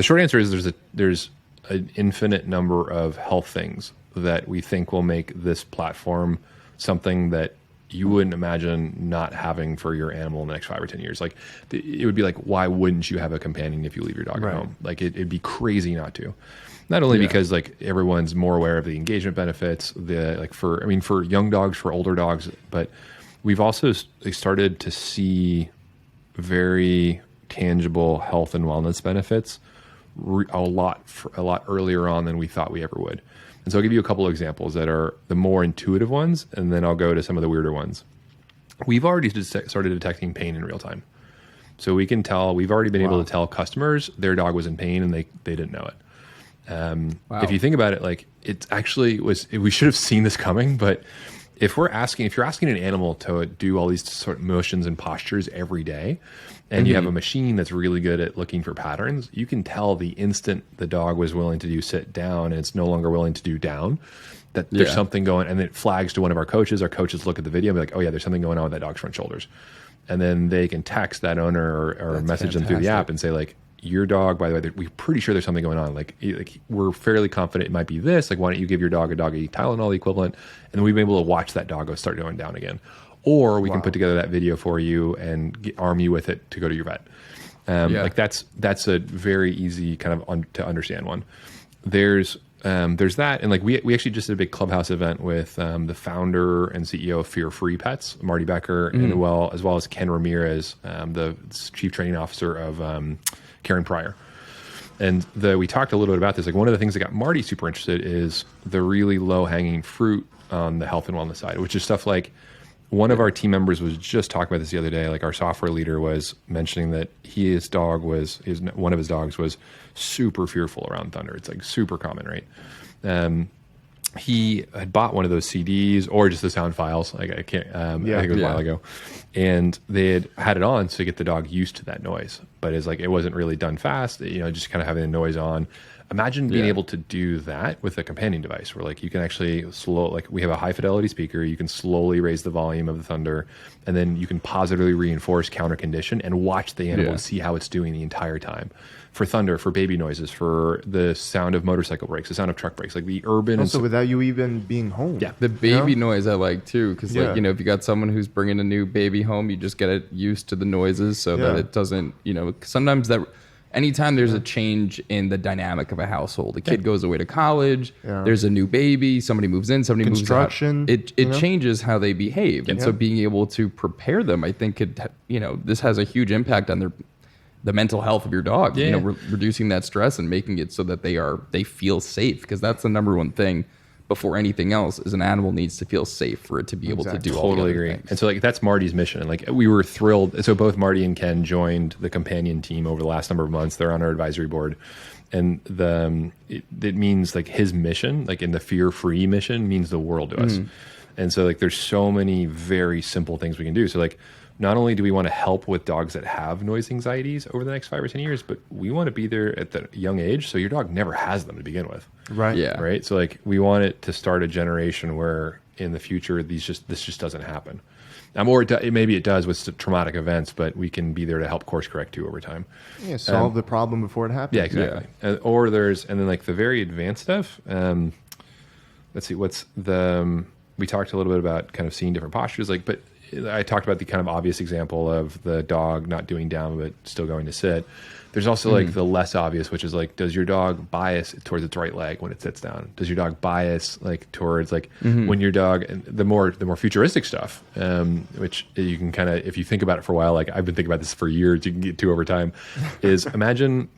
short answer is there's an infinite number of health things that we think will make this platform something that you wouldn't imagine not having for your animal in the next 5 or 10 years. Like it would be like, why wouldn't you have a companion if you leave your dog at home? Like it'd be crazy not to. Not only because like everyone's more aware of the engagement benefits, for young dogs, for older dogs, but we've also started to see very tangible health and wellness benefits a lot earlier on than we thought we ever would. And so I'll give you a couple of examples that are the more intuitive ones, and then I'll go to some of the weirder ones. We've already started detecting pain in real time. So we can tell, we've already been able to tell customers their dog was in pain and they didn't know it. If you think about it, like it actually we should have seen this coming, but if you're asking an animal to do all these sort of motions and postures every day, and you have a machine that's really good at looking for patterns, you can tell the instant the dog was willing to do sit down and it's no longer willing to do down, that there's something going, and it flags to one of our coaches. Our coaches look at the video and be like, oh yeah, there's something going on with that dog's front shoulders. And then they can text that owner or message them through the app and say like, your dog, by the way, we're pretty sure there's something going on. Like we're fairly confident it might be this. Like, why don't you give your dog a doggy Tylenol equivalent? And then we've been able to watch that dog start going down again. Or we can put together that video for you and arm you with it to go to your vet. Like that's a very easy kind of to understand one. There's that, and like we actually just did a big clubhouse event with the founder and CEO of Fear Free Pets, Marty Becker, and as well as Ken Ramirez, the chief training officer of Karen Pryor. And we talked a little bit about this. Like one of the things that got Marty super interested is the really low hanging fruit on the health and wellness side, which is stuff like one of our team members was just talking about this the other day. Like our software leader was mentioning that one of his dogs was super fearful around thunder. It's like super common, right? He had bought one of those CDs or just the sound files. Like I think it was a while ago, and they had it on to get the dog used to that noise. But it's like it wasn't really done fast. Just kind of having the noise on. Imagine being able to do that with a companion device where like you can actually we have a high fidelity speaker. You can slowly raise the volume of the thunder, and then you can positively reinforce counter condition and watch the animal and see how it's doing the entire time. For thunder, for baby noises, for the sound of motorcycle brakes, the sound of truck brakes, like the urban. Also, without you even being home. Yeah, the baby noise I like too, because if you got someone who's bringing a new baby home, you just get it used to the noises so that it doesn't. Sometimes anytime there's a change in the dynamic of a household, a kid goes away to college, there's a new baby, somebody moves in, somebody moves out. It changes how they behave, and so being able to prepare them, I think this has a huge impact on the mental health of your dog. Reducing that stress and making it so that they feel safe, because that's the number one thing before anything else is an animal needs to feel safe for it to be able to do all the other things. And so like that's Marty's mission. And like we were thrilled. So both Marty and Ken joined the companion team over the last number of months. They're on our advisory board. And it means like his mission, like in the fear-free mission, means the world to us. And so like there's so many very simple things we can do. So like not only do we want to help with dogs that have noise anxieties over the next 5 or 10 years, but we want to be there at the young age so your dog never has them to begin with. Right. Yeah. Right. So like we want it to start a generation where in the future this just doesn't happen. Or maybe it does with traumatic events, but we can be there to help course correct too over time. Yeah, solve the problem before it happens. Yeah, exactly. Yeah. And then like the very advanced stuff. Let's see, we talked a little bit about kind of seeing different postures, but I talked about the kind of obvious example of the dog not doing down but still going to sit. There's also like the less obvious, which is like, does your dog bias towards its right leg when it sits down? Does your dog bias like towards like when your dog, and the more futuristic stuff, which you can kind of, if you think about it for a while, like I've been thinking about this for years, you can get to over time, is imagine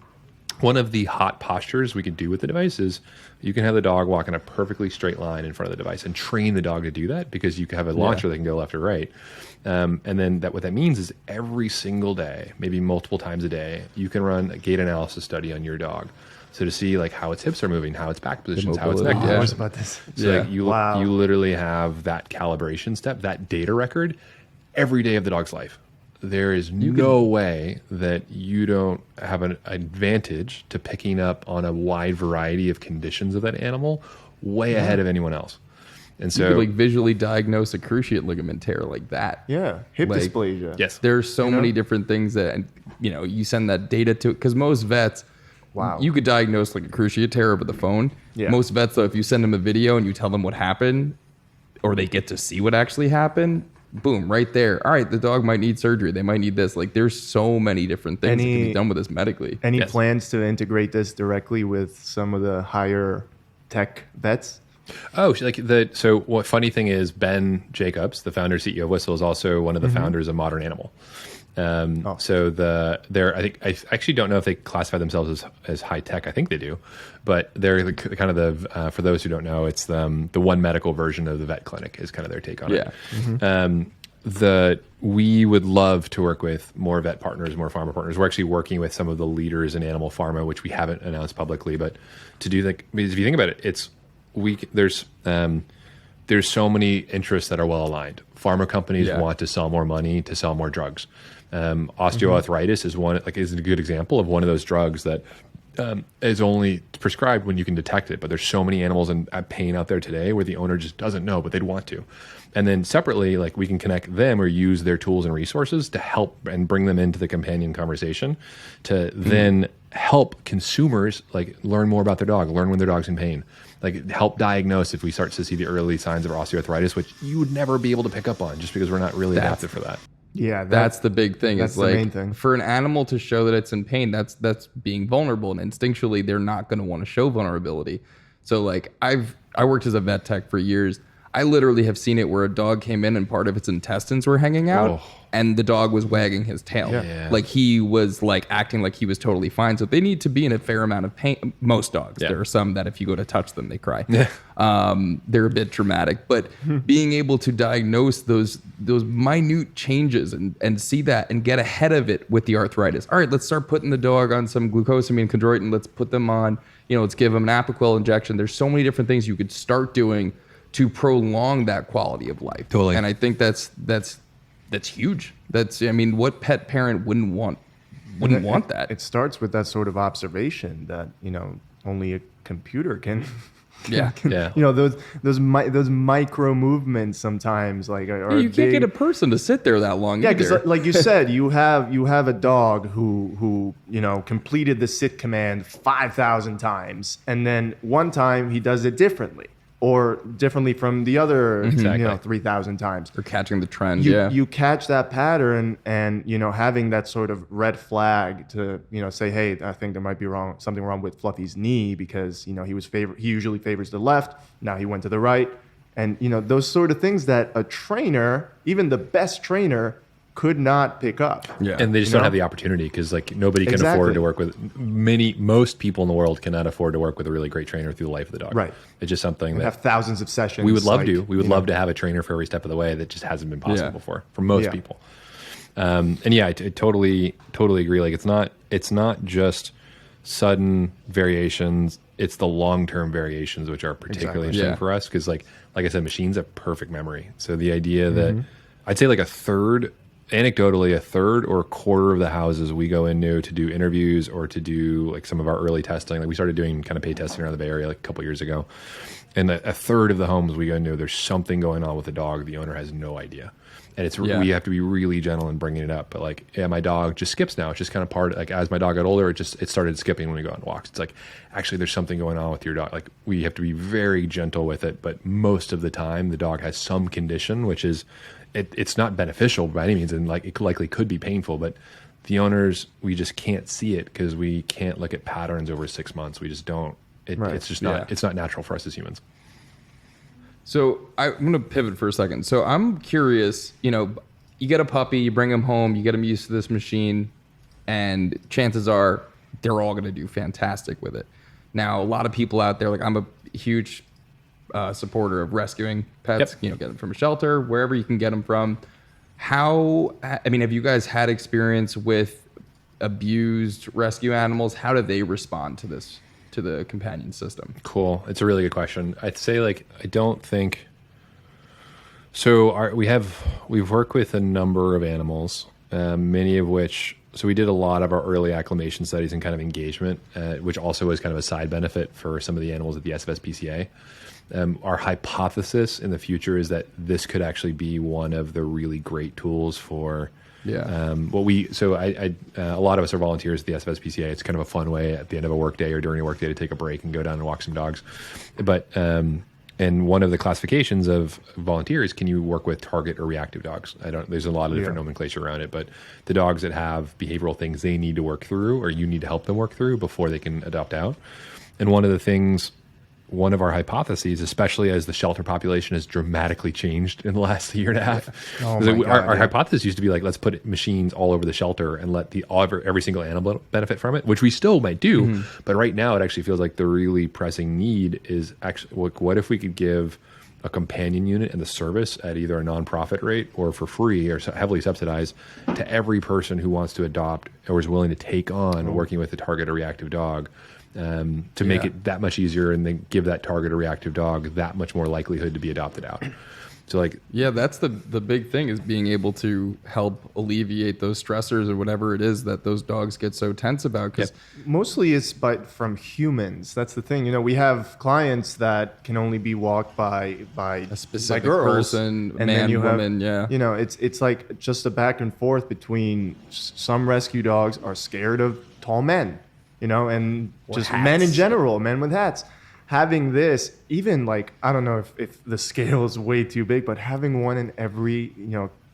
one of the hot postures we could do with the device is you can have the dog walk in a perfectly straight line in front of the device and train the dog to do that, because you can have a launcher that can go left or right. And then what that means is every single day, maybe multiple times a day, you can run a gait analysis study on your dog. So to see like how its hips are moving, how its back positions, how its neck positions. I was about this. So like you literally have that calibration step, that data record every day of the dog's life. There is no way that you don't have an advantage to picking up on a wide variety of conditions of that animal way ahead of anyone else. And so you could like visually diagnose a cruciate ligament tear like that. Yeah. Hip dysplasia. Yes. There's so many different things that, you send that data to, because most vets, Wow. You could diagnose like a cruciate tear over the phone. Yeah. Most vets, though, if you send them a video and you tell them what happened, or they get to see what actually happened, boom, right there. All right, the dog might need surgery. They might need this. Like, there's so many different things that can be done with this medically. Any Yes. plans to integrate this directly with some of the higher tech vets? Oh, so what funny thing is Ben Jacobs, the founder CEO of Whistle, is also one of the founders of Modern Animal. So I actually don't know if they classify themselves as high tech. I think they do, but they're kind of the for those who don't know, it's the One Medical version of the vet clinic is kind of their take on it. We would love to work with more vet partners, more pharma partners. We're actually working with some of the leaders in animal pharma, which we haven't announced publicly, but to do because if you think about it, there's so many interests that are well aligned. Pharma companies want to sell more money to sell more drugs. Osteoarthritis is a good example of one of those drugs that is only prescribed when you can detect it. But there's so many animals in pain out there today where the owner just doesn't know, but they'd want to. And then separately, like we can connect them or use their tools and resources to help and bring them into the companion conversation to then help consumers like learn more about their dog, learn when their dog's in pain, like help diagnose if we start to see the early signs of osteoarthritis, which you would never be able to pick up on just because we're not really adapted for that. Yeah, That's the big thing. That's It's the like main thing. for an animal to show that it's in pain, that's being vulnerable, and instinctually they're not going to want to show vulnerability. So like I worked as a vet tech for years. I literally have seen it where a dog came in and part of its intestines were hanging out, and the dog was wagging his tail. Yeah. Like he was like acting like he was totally fine. So they need to be in a fair amount of pain. Most dogs. Yeah. There are some that if you go to touch them, they cry. They're a bit dramatic. But being able to diagnose those minute changes and see that and get ahead of it with the arthritis. All right, let's start putting the dog on some glucosamine chondroitin. Let's put them on, let's give them an Apoquel injection. There's so many different things you could start doing to prolong that quality of life. Totally. And I think that's huge. What pet parent wouldn't want that? It starts with that sort of observation that only a computer can. Yeah. Yeah. Those micro movements sometimes are You can't get a person to sit there that long. Yeah, either. because like you said, you have a dog who completed the sit command 5,000 times, and then one time he does it differently. Or differently from the other, 3,000 times. Or catching the trend, You catch that pattern, and having that sort of red flag to say, hey, I think there might be something wrong with Fluffy's knee because he usually favors the left. Now he went to the right, and those sort of things that a trainer, even the best trainer, could not pick up. Yeah. And they just don't have the opportunity because nobody can afford to work with most people in the world cannot afford to work with a really great trainer through the life of the dog. Right. It's just something We have thousands of sessions. we would love to. We would love to have a trainer for every step of the way. That just hasn't been possible before for most people. I totally agree. Like it's not just sudden variations. It's the long-term variations, which are particularly interesting for us. Because like I said, machines have perfect memory. So the idea that I'd say anecdotally, a third or a quarter of the houses we go into to do interviews or to do like some of our early testing, like we started doing kind of paid testing around the Bay Area like a couple years ago, and a third of the homes we go into, there's something going on with the dog. The owner has no idea, and we have to be really gentle in bringing it up. But my dog just skips now. It's just kind of part. Like as my dog got older, it started skipping when we go on walks. It's like actually there's something going on with your dog. Like we have to be very gentle with it, but most of the time the dog has some condition which is. It's not beneficial by any means, and it likely could be painful. But the owners, we just can't see it because we can't look at patterns over 6 months. We just don't. It's just not. It's not natural for us as humans. So I'm going to pivot for a second. So I'm curious. You get a puppy, you bring him home, you get him used to this machine, and chances are they're all going to do fantastic with it. Now, a lot of people out there, I'm a huge supporter of rescuing pets, get them from a shelter, wherever you can get them from. Have you guys had experience with abused rescue animals? How do they respond to this, to the companion system? Cool. It's a really good question. I'd say I don't think so. We've worked with a number of animals, many of which so we did a lot of our early acclimation studies and kind of engagement, which also was kind of a side benefit for some of the animals at the SFSPCA. Our hypothesis in the future is that this could actually be one of the really great tools for a lot of us are volunteers at the SFSPCA. It's kind of a fun way at the end of a work day or during a work day to take a break and go down and walk some dogs. But and one of the classifications of volunteers, can you work with target or reactive dogs? There's a lot of different nomenclature around it, but the dogs that have behavioral things they need to work through, or you need to help them work through before they can adopt out. And one of our hypotheses, especially as the shelter population has dramatically changed in the last year and a half. Our hypothesis used to be like, let's put machines all over the shelter and let every single animal benefit from it, which we still might do. But right now it actually feels like the really pressing need is actually, what if we could give a companion unit and the service at either a nonprofit rate or for free or heavily subsidized to every person who wants to adopt or is willing to take on working with a target or reactive dog. To make it that much easier and then give that target or reactive dog that much more likelihood to be adopted out. So that's the big thing, is being able to help alleviate those stressors or whatever it is that those dogs get so tense about. Because mostly it's from humans. That's the thing. We have clients that can only be walked by a specific girls, person, and man, then woman. It's like just a back and forth between some rescue dogs are scared of tall men. And just men in general, men with hats. Having this, even I don't know if the scale is way too big, but having one in every,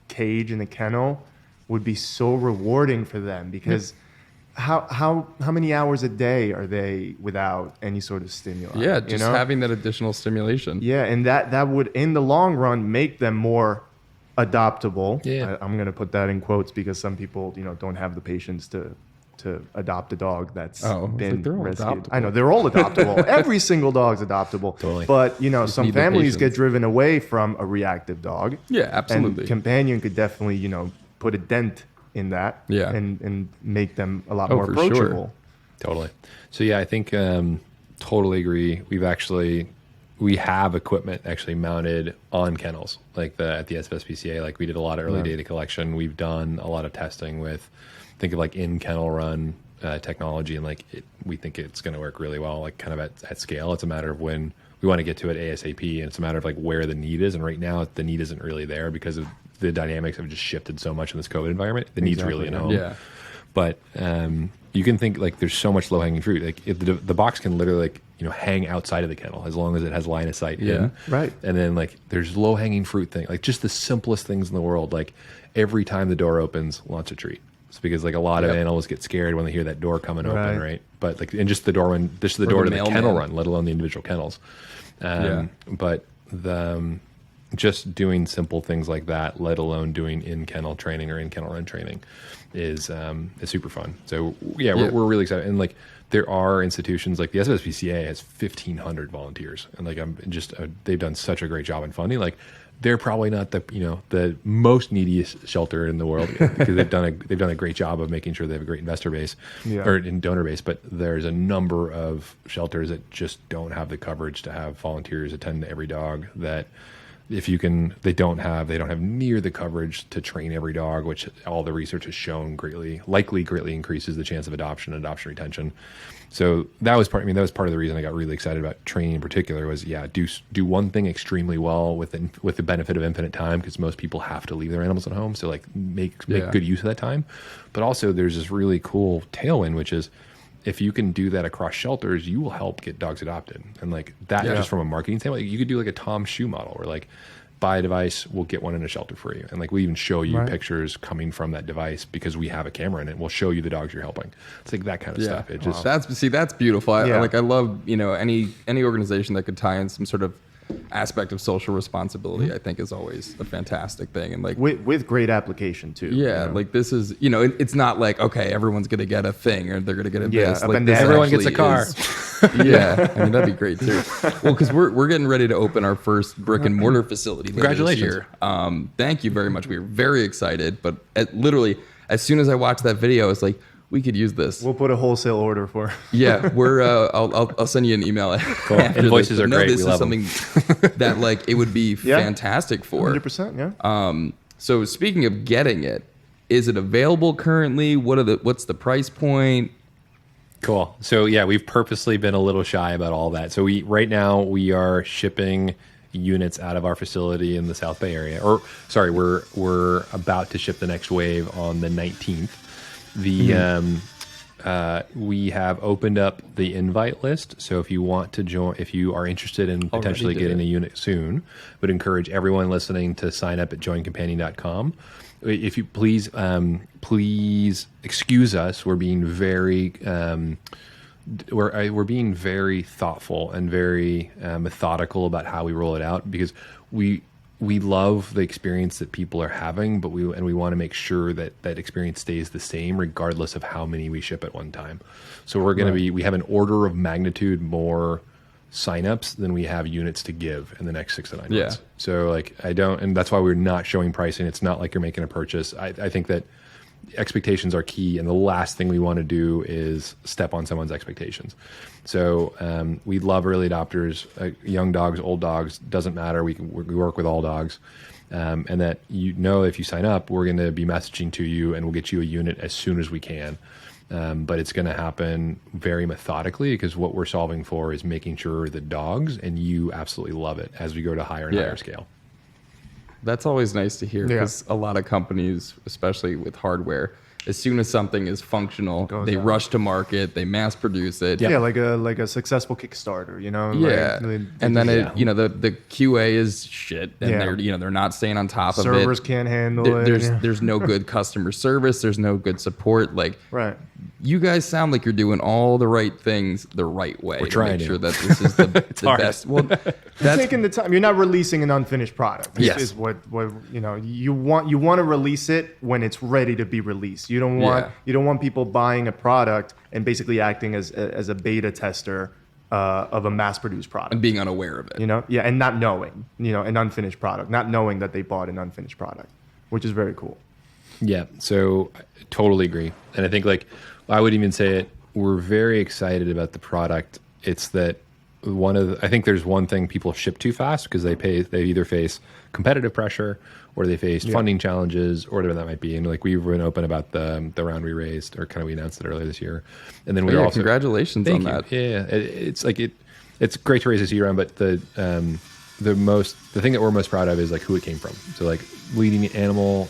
cage in the kennel would be so rewarding for them, because how many hours a day are they without any sort of stimuli? Yeah, just having that additional stimulation. Yeah, and that would, in the long run, make them more adoptable. Yeah. I'm going to put that in quotes because some people, don't have the patience to adopt a dog that's been rescued. Adoptable. I know they're all adoptable. Every single dog's adoptable. Totally. But some families get driven away from a reactive dog. Yeah, absolutely. And companion could definitely put a dent in that. Yeah. And make them a lot more approachable. Sure. Totally. So I think totally agree. We have equipment actually mounted on kennels, at the SFSPCA. We did a lot of early data collection. We've done a lot of testing with. Think of in kennel run technology, and we think it's going to work really well, kind of at scale. It's a matter of when we want to get to it ASAP, and it's a matter of where the need is. And right now, the need isn't really there because of the dynamics have just shifted so much in this COVID environment. The need's really in home. Yeah. But you can think there's so much low hanging fruit. The box can literally hang outside of the kennel as long as it has line of sight in. Right. And then there's low hanging fruit thing, just the simplest things in the world. Every time the door opens, launch a treat. It's because a lot of animals get scared when they hear that door coming open, right? But and just the door to the kennel run, let alone the individual kennels. But just doing simple things like that, let alone doing in kennel training or in kennel run training, is super fun. So we're really excited. And there are institutions the SFSPCA has 1,500 volunteers, and they've done such a great job in funding. They're probably not the most neediest shelter in the world because they've done a great job of making sure they have a great investor base or in donor base. But there's a number of shelters that just don't have the coverage to have volunteers attend to every dog. That they don't have near the coverage to train every dog, which all the research has shown greatly increases the chance of adoption and adoption retention. So that was part of the reason I got really excited about training in particular was do one thing extremely well with the benefit of infinite time, because most people have to leave their animals at home. So make good use of that time. But also there's this really cool tailwind, which is if you can do that across shelters, you will help get dogs adopted. And just from a marketing standpoint, you could do a Tom Shoe model where buy a device, we'll get one in a shelter for you. And we even show you pictures coming from that device because we have a camera in it. We'll show you the dogs you're helping. It's that kind of stuff. It just that's beautiful. I love, any organization that could tie in some sort of aspect of social responsibility, I think is always a fantastic thing. And with great application too. Yeah. This is, it's not okay, everyone's going to get a thing or they're going to get a this. This everyone gets a car. That'd be great too. Well, because we're getting ready to open our first brick and mortar facility later Congratulations. this year. Thank you very much. We were very excited, but literally as soon as I watched that video, I was like, we could use this. We'll put a wholesale order for. Yeah, we're. I'll send you an email. Cool. Invoices are great. This is something that it would be fantastic for. 100%. Yeah. So speaking of getting it, is it available currently? What's the price point? Cool. So yeah, we've purposely been a little shy about all that. So right now we are shipping units out of our facility in the South Bay area. Or sorry, we're about to ship the next wave on the 19th. We have opened up the invite list. So if you want to join, if you are interested in potentially getting a unit soon, would encourage everyone listening to sign up at joincompanion.com. If you please excuse us. We're being very we're being very thoughtful and very methodical about how we roll it out, because we love the experience that people are having, but we want to make sure that that experience stays the same regardless of how many we ship at one time. So we're going to we have an order of magnitude more signups than we have units to give in the next 6 to 9 months. So and that's why we're not showing pricing. It's not like you're making a purchase. I think that expectations are key, and the last thing we want to do is step on someone's expectations. So we love early adopters, young dogs, old dogs, doesn't matter. We work with all dogs, and that if you sign up, we're going to be messaging to you, and we'll get you a unit as soon as we can. But it's going to happen very methodically, because what we're solving for is making sure the dogs and you absolutely love it as we go to higher and higher scale. That's always nice to hear, because a lot of companies, especially with hardware, as soon as something is functional, they rush to market, they mass produce it. Yeah, like a successful Kickstarter, Yeah, and then the QA is shit, and they're not staying on top of it. Servers can't handle it. There's no good customer service. There's no good support. Right. You guys sound like you're doing all the right things the right way. We're trying to make sure that this is the best. Well, you're taking the time. You're not releasing an unfinished product. Yes. Is what you want. You want to release it when it's ready to be released. You don't want people buying a product and basically acting as a beta tester of a mass-produced product and being unaware of it. And not knowing an unfinished product, not knowing that they bought an unfinished product, which is very cool. Yeah, so I totally agree. And I think I would even say it, we're very excited about the product. It's that I think there's one thing people ship too fast because they either face competitive pressure or they face funding challenges or whatever that might be. And we've been open about the round we raised, or kind of we announced it earlier this year. And then also congratulations on that. Yeah, it's great to raise a seed round, but the thing that we're most proud of is who it came from. So leading animal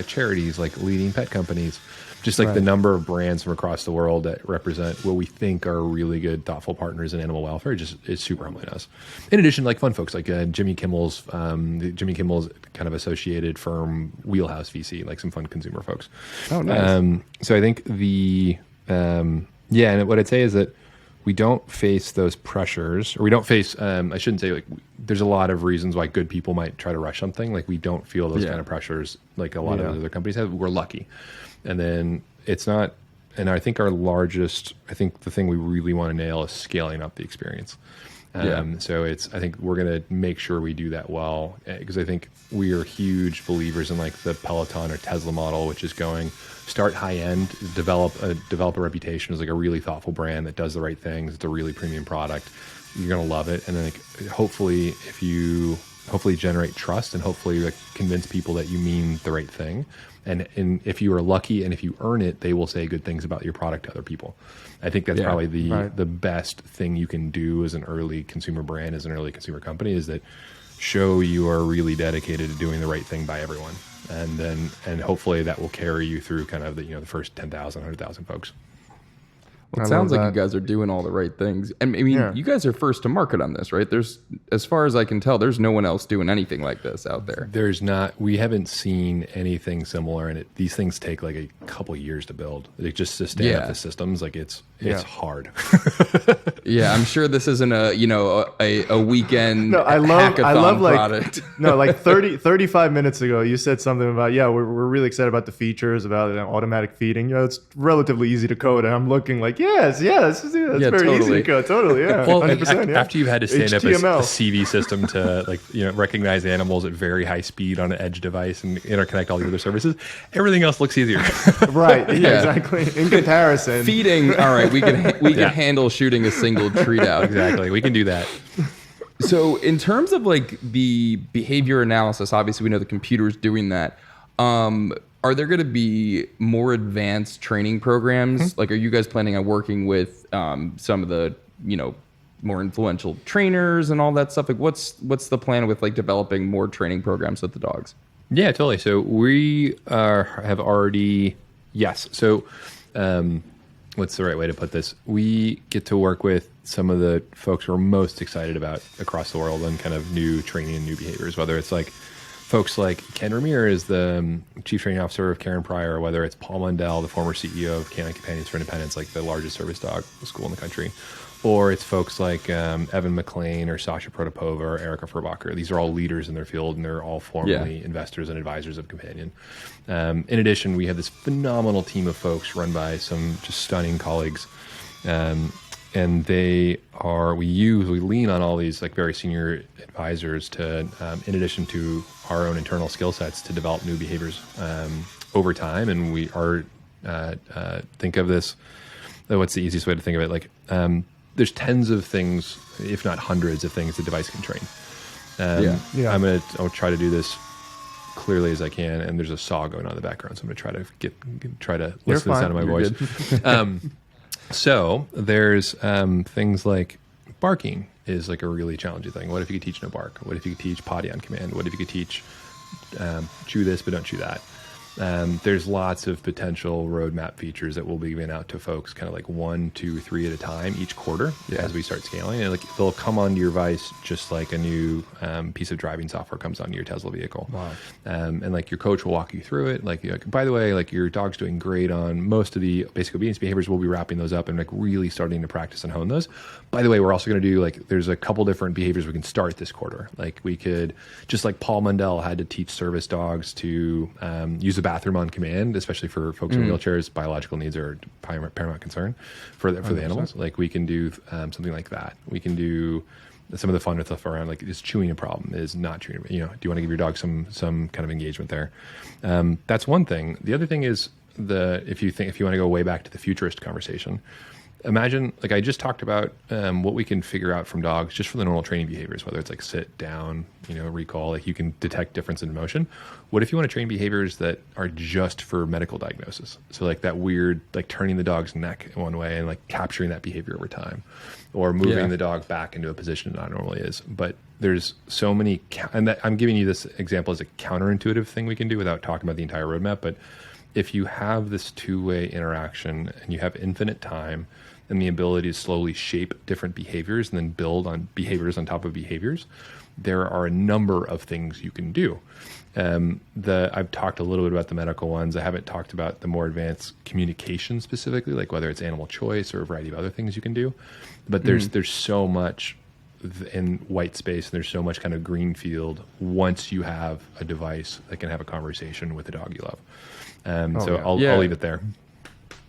charities, leading pet companies, just the number of brands from across the world that represent what we think are really good, thoughtful partners in animal welfare just is super humbling us. In addition, fun folks Jimmy Kimmel's kind of associated firm Wheelhouse VC, some fun consumer folks. Oh, nice. So I think and what I'd say is that we don't face those pressures, or we don't face, I shouldn't say there's a lot of reasons why good people might try to rush something. We don't feel those kind of pressures like a lot of other companies have. We're lucky. And then it's not, and I think the thing we really want to nail is scaling up the experience. So I think we're going to make sure we do that well, because I think we are huge believers in the Peloton or Tesla model, which is start high end, develop a reputation as a really thoughtful brand that does the right things. It's a really premium product. You're going to love it. And then hopefully generate trust and hopefully convince people that you mean the right thing. And if you are lucky and if you earn it, they will say good things about your product to other people. I think that's probably the best thing you can do as an early consumer brand, as an early consumer company, is that show you are really dedicated to doing the right thing by everyone. And hopefully that will carry you through kind of the first 10,000, 100,000 folks. Well, it sounds like you guys are doing all the right things. And I mean, you guys are first to market on this, right? As far as I can tell, there's no one else doing anything like this out there. There's not. We haven't seen anything similar, and these things take a couple years to build. Just to stand up the systems, it's hard. Yeah, I'm sure this isn't a weekend. No, I love product. 35 minutes ago, you said something about we're really excited about the features, about automatic feeding. It's relatively easy to code, and I'm looking yes, that's very easy to code. Totally, yeah. Well, 100%, after you've had to stand HTML. Up a CV system to recognize animals at very high speed on an edge device and interconnect all the other services, everything else looks easier. Right. Yeah, exactly. In comparison, feeding. All right, we can handle shooting a single treat out. Exactly, we can do that. So in terms of the behavior analysis, obviously we know the computer's doing that. Are there going to be more advanced training programs? Like, are you guys planning on working with some of the, more influential trainers and all that stuff? Like, what's the plan with like developing more training programs with the dogs? Yeah, totally. So we have already, yes. So what's the right way to put this? We get to work with some of the folks we're most excited about across the world on kind of new training and new behaviors, whether it's like folks like Ken Ramirez, the Chief Training Officer of Karen Pryor, or whether it's Paul Mundell, the former CEO of Canine Companions for Independence, like the largest service dog school in the country, or it's folks like Evan McLean or Sasha Protopova or Erica Furbacher. These are all leaders in their field, and they're all formerly investors and advisors of Companion. In addition, we have this phenomenal team of folks run by some just stunning colleagues. And we lean on all these like very senior advisors to, in addition to our own internal skill sets, to develop new behaviors over time. And we are, think of this, what's the easiest way to think of it? Like, there's tens of things, if not hundreds of things the device can train. I'll try to do this clearly as I can. And there's a saw going on in the background. So I'm going to try to listen to the sound of my voice. So there's things like barking is like a really challenging thing. What if you could teach no bark? What if you could teach potty on command? What if you could teach chew this but don't chew that? There's lots of potential roadmap features that we'll be giving out to folks kind of like 1, 2, 3 at a time each quarter as we start scaling. And like they'll come onto your device just like a new piece of driving software comes onto your Tesla vehicle. Wow. And like your coach will walk you through it. Like, by the way, like your dog's doing great on most of the basic obedience behaviors. We'll be wrapping those up and like really starting to practice and hone those. By the way, we're also going to do like, there's a couple different behaviors we can start this quarter. Like we could, just like Paul Mundell had to teach service dogs to use the bathroom on command, especially for folks in wheelchairs. Biological needs are paramount concern for the animals. Like we can do something like that. We can do some of the fun stuff around like, is chewing a problem? Is not chewing? Do you want to give your dog some kind of engagement there? That's one thing. The other thing is if you want to go way back to the futurist conversation, imagine, like I just talked about what we can figure out from dogs just for the normal training behaviors, whether it's like sit, down, recall, like you can detect difference in motion. What if you want to train behaviors that are just for medical diagnosis? So like that weird, like turning the dog's neck one way and like capturing that behavior over time, or moving the dog back into a position it not normally is. But there's so many, I'm giving you this example as a counterintuitive thing we can do without talking about the entire roadmap. But if you have this two-way interaction and you have infinite time and the ability to slowly shape different behaviors and then build on behaviors on top of behaviors, there are a number of things you can do. I've talked a little bit about the medical ones. I haven't talked about the more advanced communication specifically, like whether it's animal choice or a variety of other things you can do. But there's so much in white space, and there's so much kind of green field once you have a device that can have a conversation with the dog you love. I'll leave it there.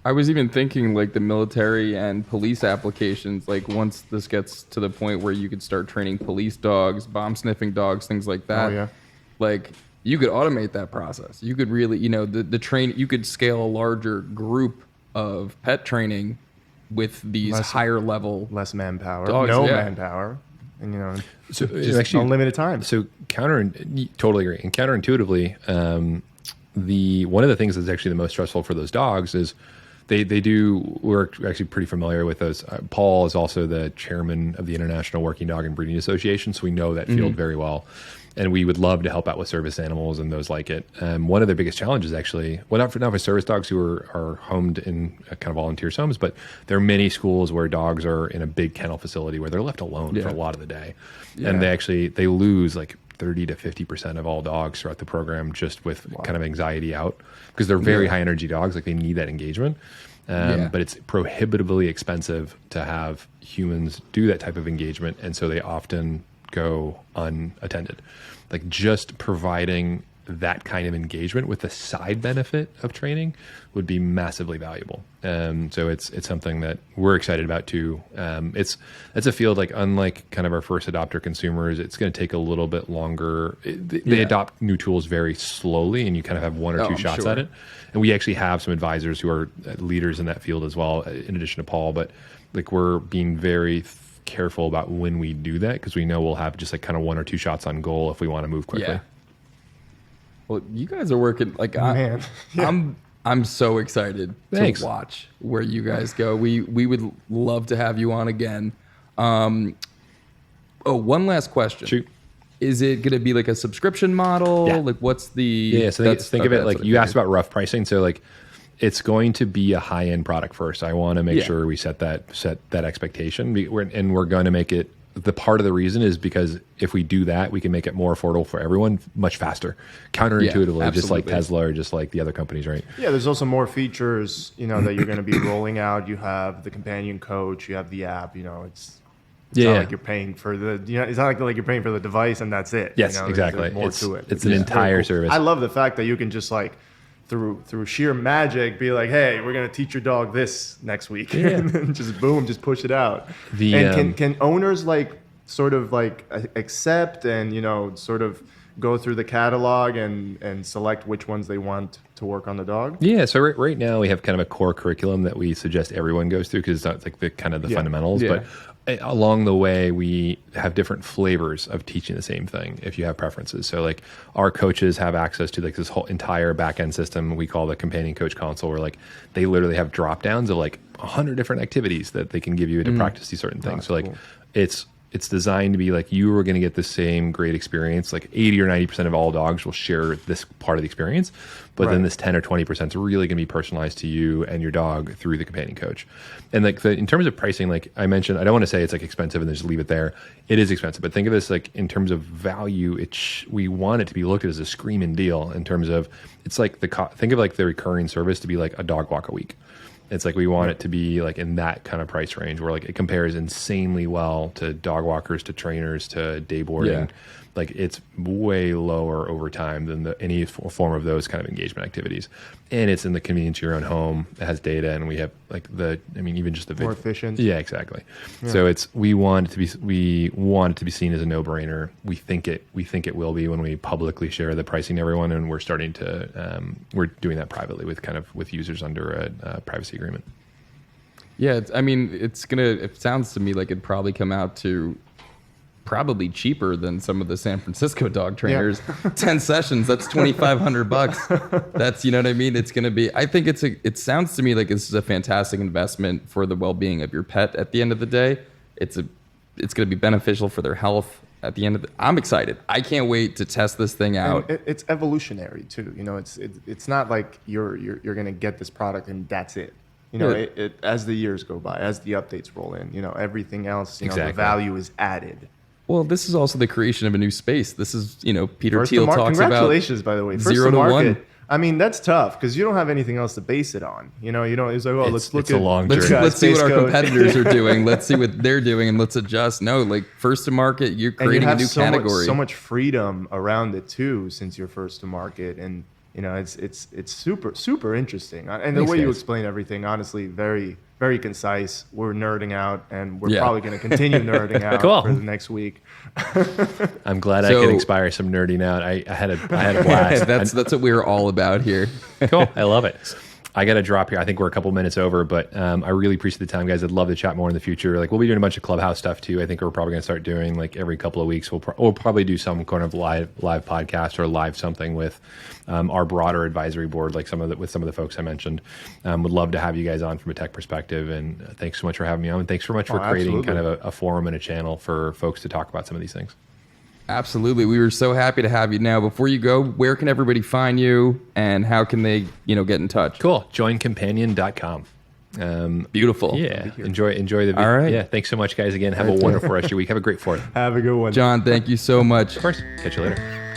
I was even thinking like the military and police applications, like once this gets to the point where you could start training police dogs, bomb sniffing dogs, things like that. Like you could automate that process. You could really, you could scale a larger group of pet training with these higher level, less manpower, dogs, manpower, and so just actually unlimited time. So totally agree. And counterintuitively, one of the things that's actually the most stressful for those dogs is we're actually pretty familiar with those. Paul is also the chairman of the International Working Dog and Breeding Association, so we know that field very well. And we would love to help out with service animals and those like it. One of their biggest challenges actually, not for service dogs who are homed in kind of volunteer homes, but there are many schools where dogs are in a big kennel facility where they're left alone for a lot of the day. And they lose like 30 to 50% of all dogs throughout the program just with kind of anxiety out, because they're very high energy dogs. Like they need that engagement. But it's prohibitively expensive to have humans do that type of engagement. And so they often go unattended. Like just providing that kind of engagement with the side benefit of training would be massively valuable. So it's something that we're excited about too. It's a field like, unlike kind of our first adopter consumers, it's going to take a little bit longer. They adopt new tools very slowly, and you kind of have one or two shots at it. And we actually have some advisors who are leaders in that field as well, in addition to Paul. But like we're being very careful about when we do that, because we know we'll have just like kind of one or two shots on goal if we want to move quickly. Well, you guys are working like Man. Yeah. I'm so excited Thanks. to watch where you guys go. We would love to have you on again. One last question. Shoot. Is it going to be like a subscription model? Yeah. Like what's the So think of it like you asked about. about rough pricing. So like it's going to be a high end product first. I want to make sure we set that expectation. We're going to make it. The part of the reason is because if we do that, we can make it more affordable for everyone much faster, counterintuitively, just like absolutely. Tesla or just like the other companies, right? Yeah, there's also more features, that you're going to be rolling out. You have the companion coach, you have the app. It's not like you're paying for it's not like you're paying for the device and that's it. Yes, There's exactly. more It's- to it. it's an Very entire service. I love the fact that you can just like through sheer magic be like, hey, we're going to teach your dog this next week. And then just boom, just push it out. And can owners like sort of like accept and, sort of go through the catalog and select which ones they want to work on the dog? Yeah, so right now we have kind of a core curriculum that we suggest everyone goes through because it's like the kind of the fundamentals. Yeah. But along the way, we have different flavors of teaching the same thing if you have preferences. So like our coaches have access to like this whole entire back-end system we call the companion coach console, where like they literally have drop downs of like 100 different activities that they can give you to practice these certain things. So like it's designed to be like you are going to get the same great experience. Like 80 or 90% of all dogs will share this part of the experience, but then this 10 or 20% is really going to be personalized to you and your dog through the companion coach. And like in terms of pricing, like I mentioned, I don't want to say it's like expensive and then just leave it there. It is expensive, but think of this like in terms of value. We want it to be looked at as a screaming deal in terms of it's like think of like the recurring service to be like a dog walk a week. It's like we want it to be like in that kind of price range where like it compares insanely well to dog walkers, to trainers, to day boarding. Yeah. Like it's way lower over time than any form of those kind of engagement activities. And it's in the convenience of your own home. It has data, and we have like even just the More efficient. Yeah, exactly. Yeah. So we want it to be seen as a no-brainer. We think it will be when we publicly share the pricing to everyone, and we're starting to we're doing that privately with users under a privacy agreement. Yeah, it sounds to me like it'd probably come out to probably cheaper than some of the San Francisco dog trainers. 10 sessions, that's $2,500. That's, you know what I mean? It's going to be, I think it sounds to me like this is a fantastic investment for the well-being of your pet at the end of the day. It's going to be beneficial for their health at the end of I'm excited. I can't wait to test this thing out. And it's evolutionary too. It's not like you're going to get this product and that's it. It as the years go by, as the updates roll in, everything else, the value is added. Well, this is also the creation of a new space. This is, Peter First Thiel to talks about. Congratulations, by the way. First 0 to to market. 1. I mean, that's tough because you don't have anything else to base it on. It's like, let's look it's a long Let's journey. see what our code. competitors are doing. Let's see what they're doing, and let's adjust. No, like first to market, you're creating a new category. So much freedom around it too, since you're first to market, and it's super super interesting. And the way you explain everything, honestly, very very concise. We're nerding out, and we're probably going to continue nerding out for the next week. I'm glad I can inspire some nerding out. I had a blast. That's what we're all about here. Cool. I love it. I got to drop here. I think we're a couple minutes over, but I really appreciate the time, guys. I'd love to chat more in the future. Like we'll be doing a bunch of Clubhouse stuff too. I think we're probably going to start doing like every couple of weeks. We'll probably do some kind of live podcast or live something with our broader advisory board, like with some of the folks I mentioned. Would love to have you guys on from a tech perspective. And thanks so much for having me on. And thanks so much for creating kind of a forum and a channel for folks to talk about some of these things. Absolutely. We were so happy to have you. Now, before you go, where can everybody find you and how can they, get in touch? Cool. Joincompanion.com. Beautiful. Yeah. Enjoy the video. All right. Yeah. Thanks so much, guys. Again, have a wonderful rest of your week. Have a great 4th. Have a good one, John. Thank you so much. Of course. Catch you later.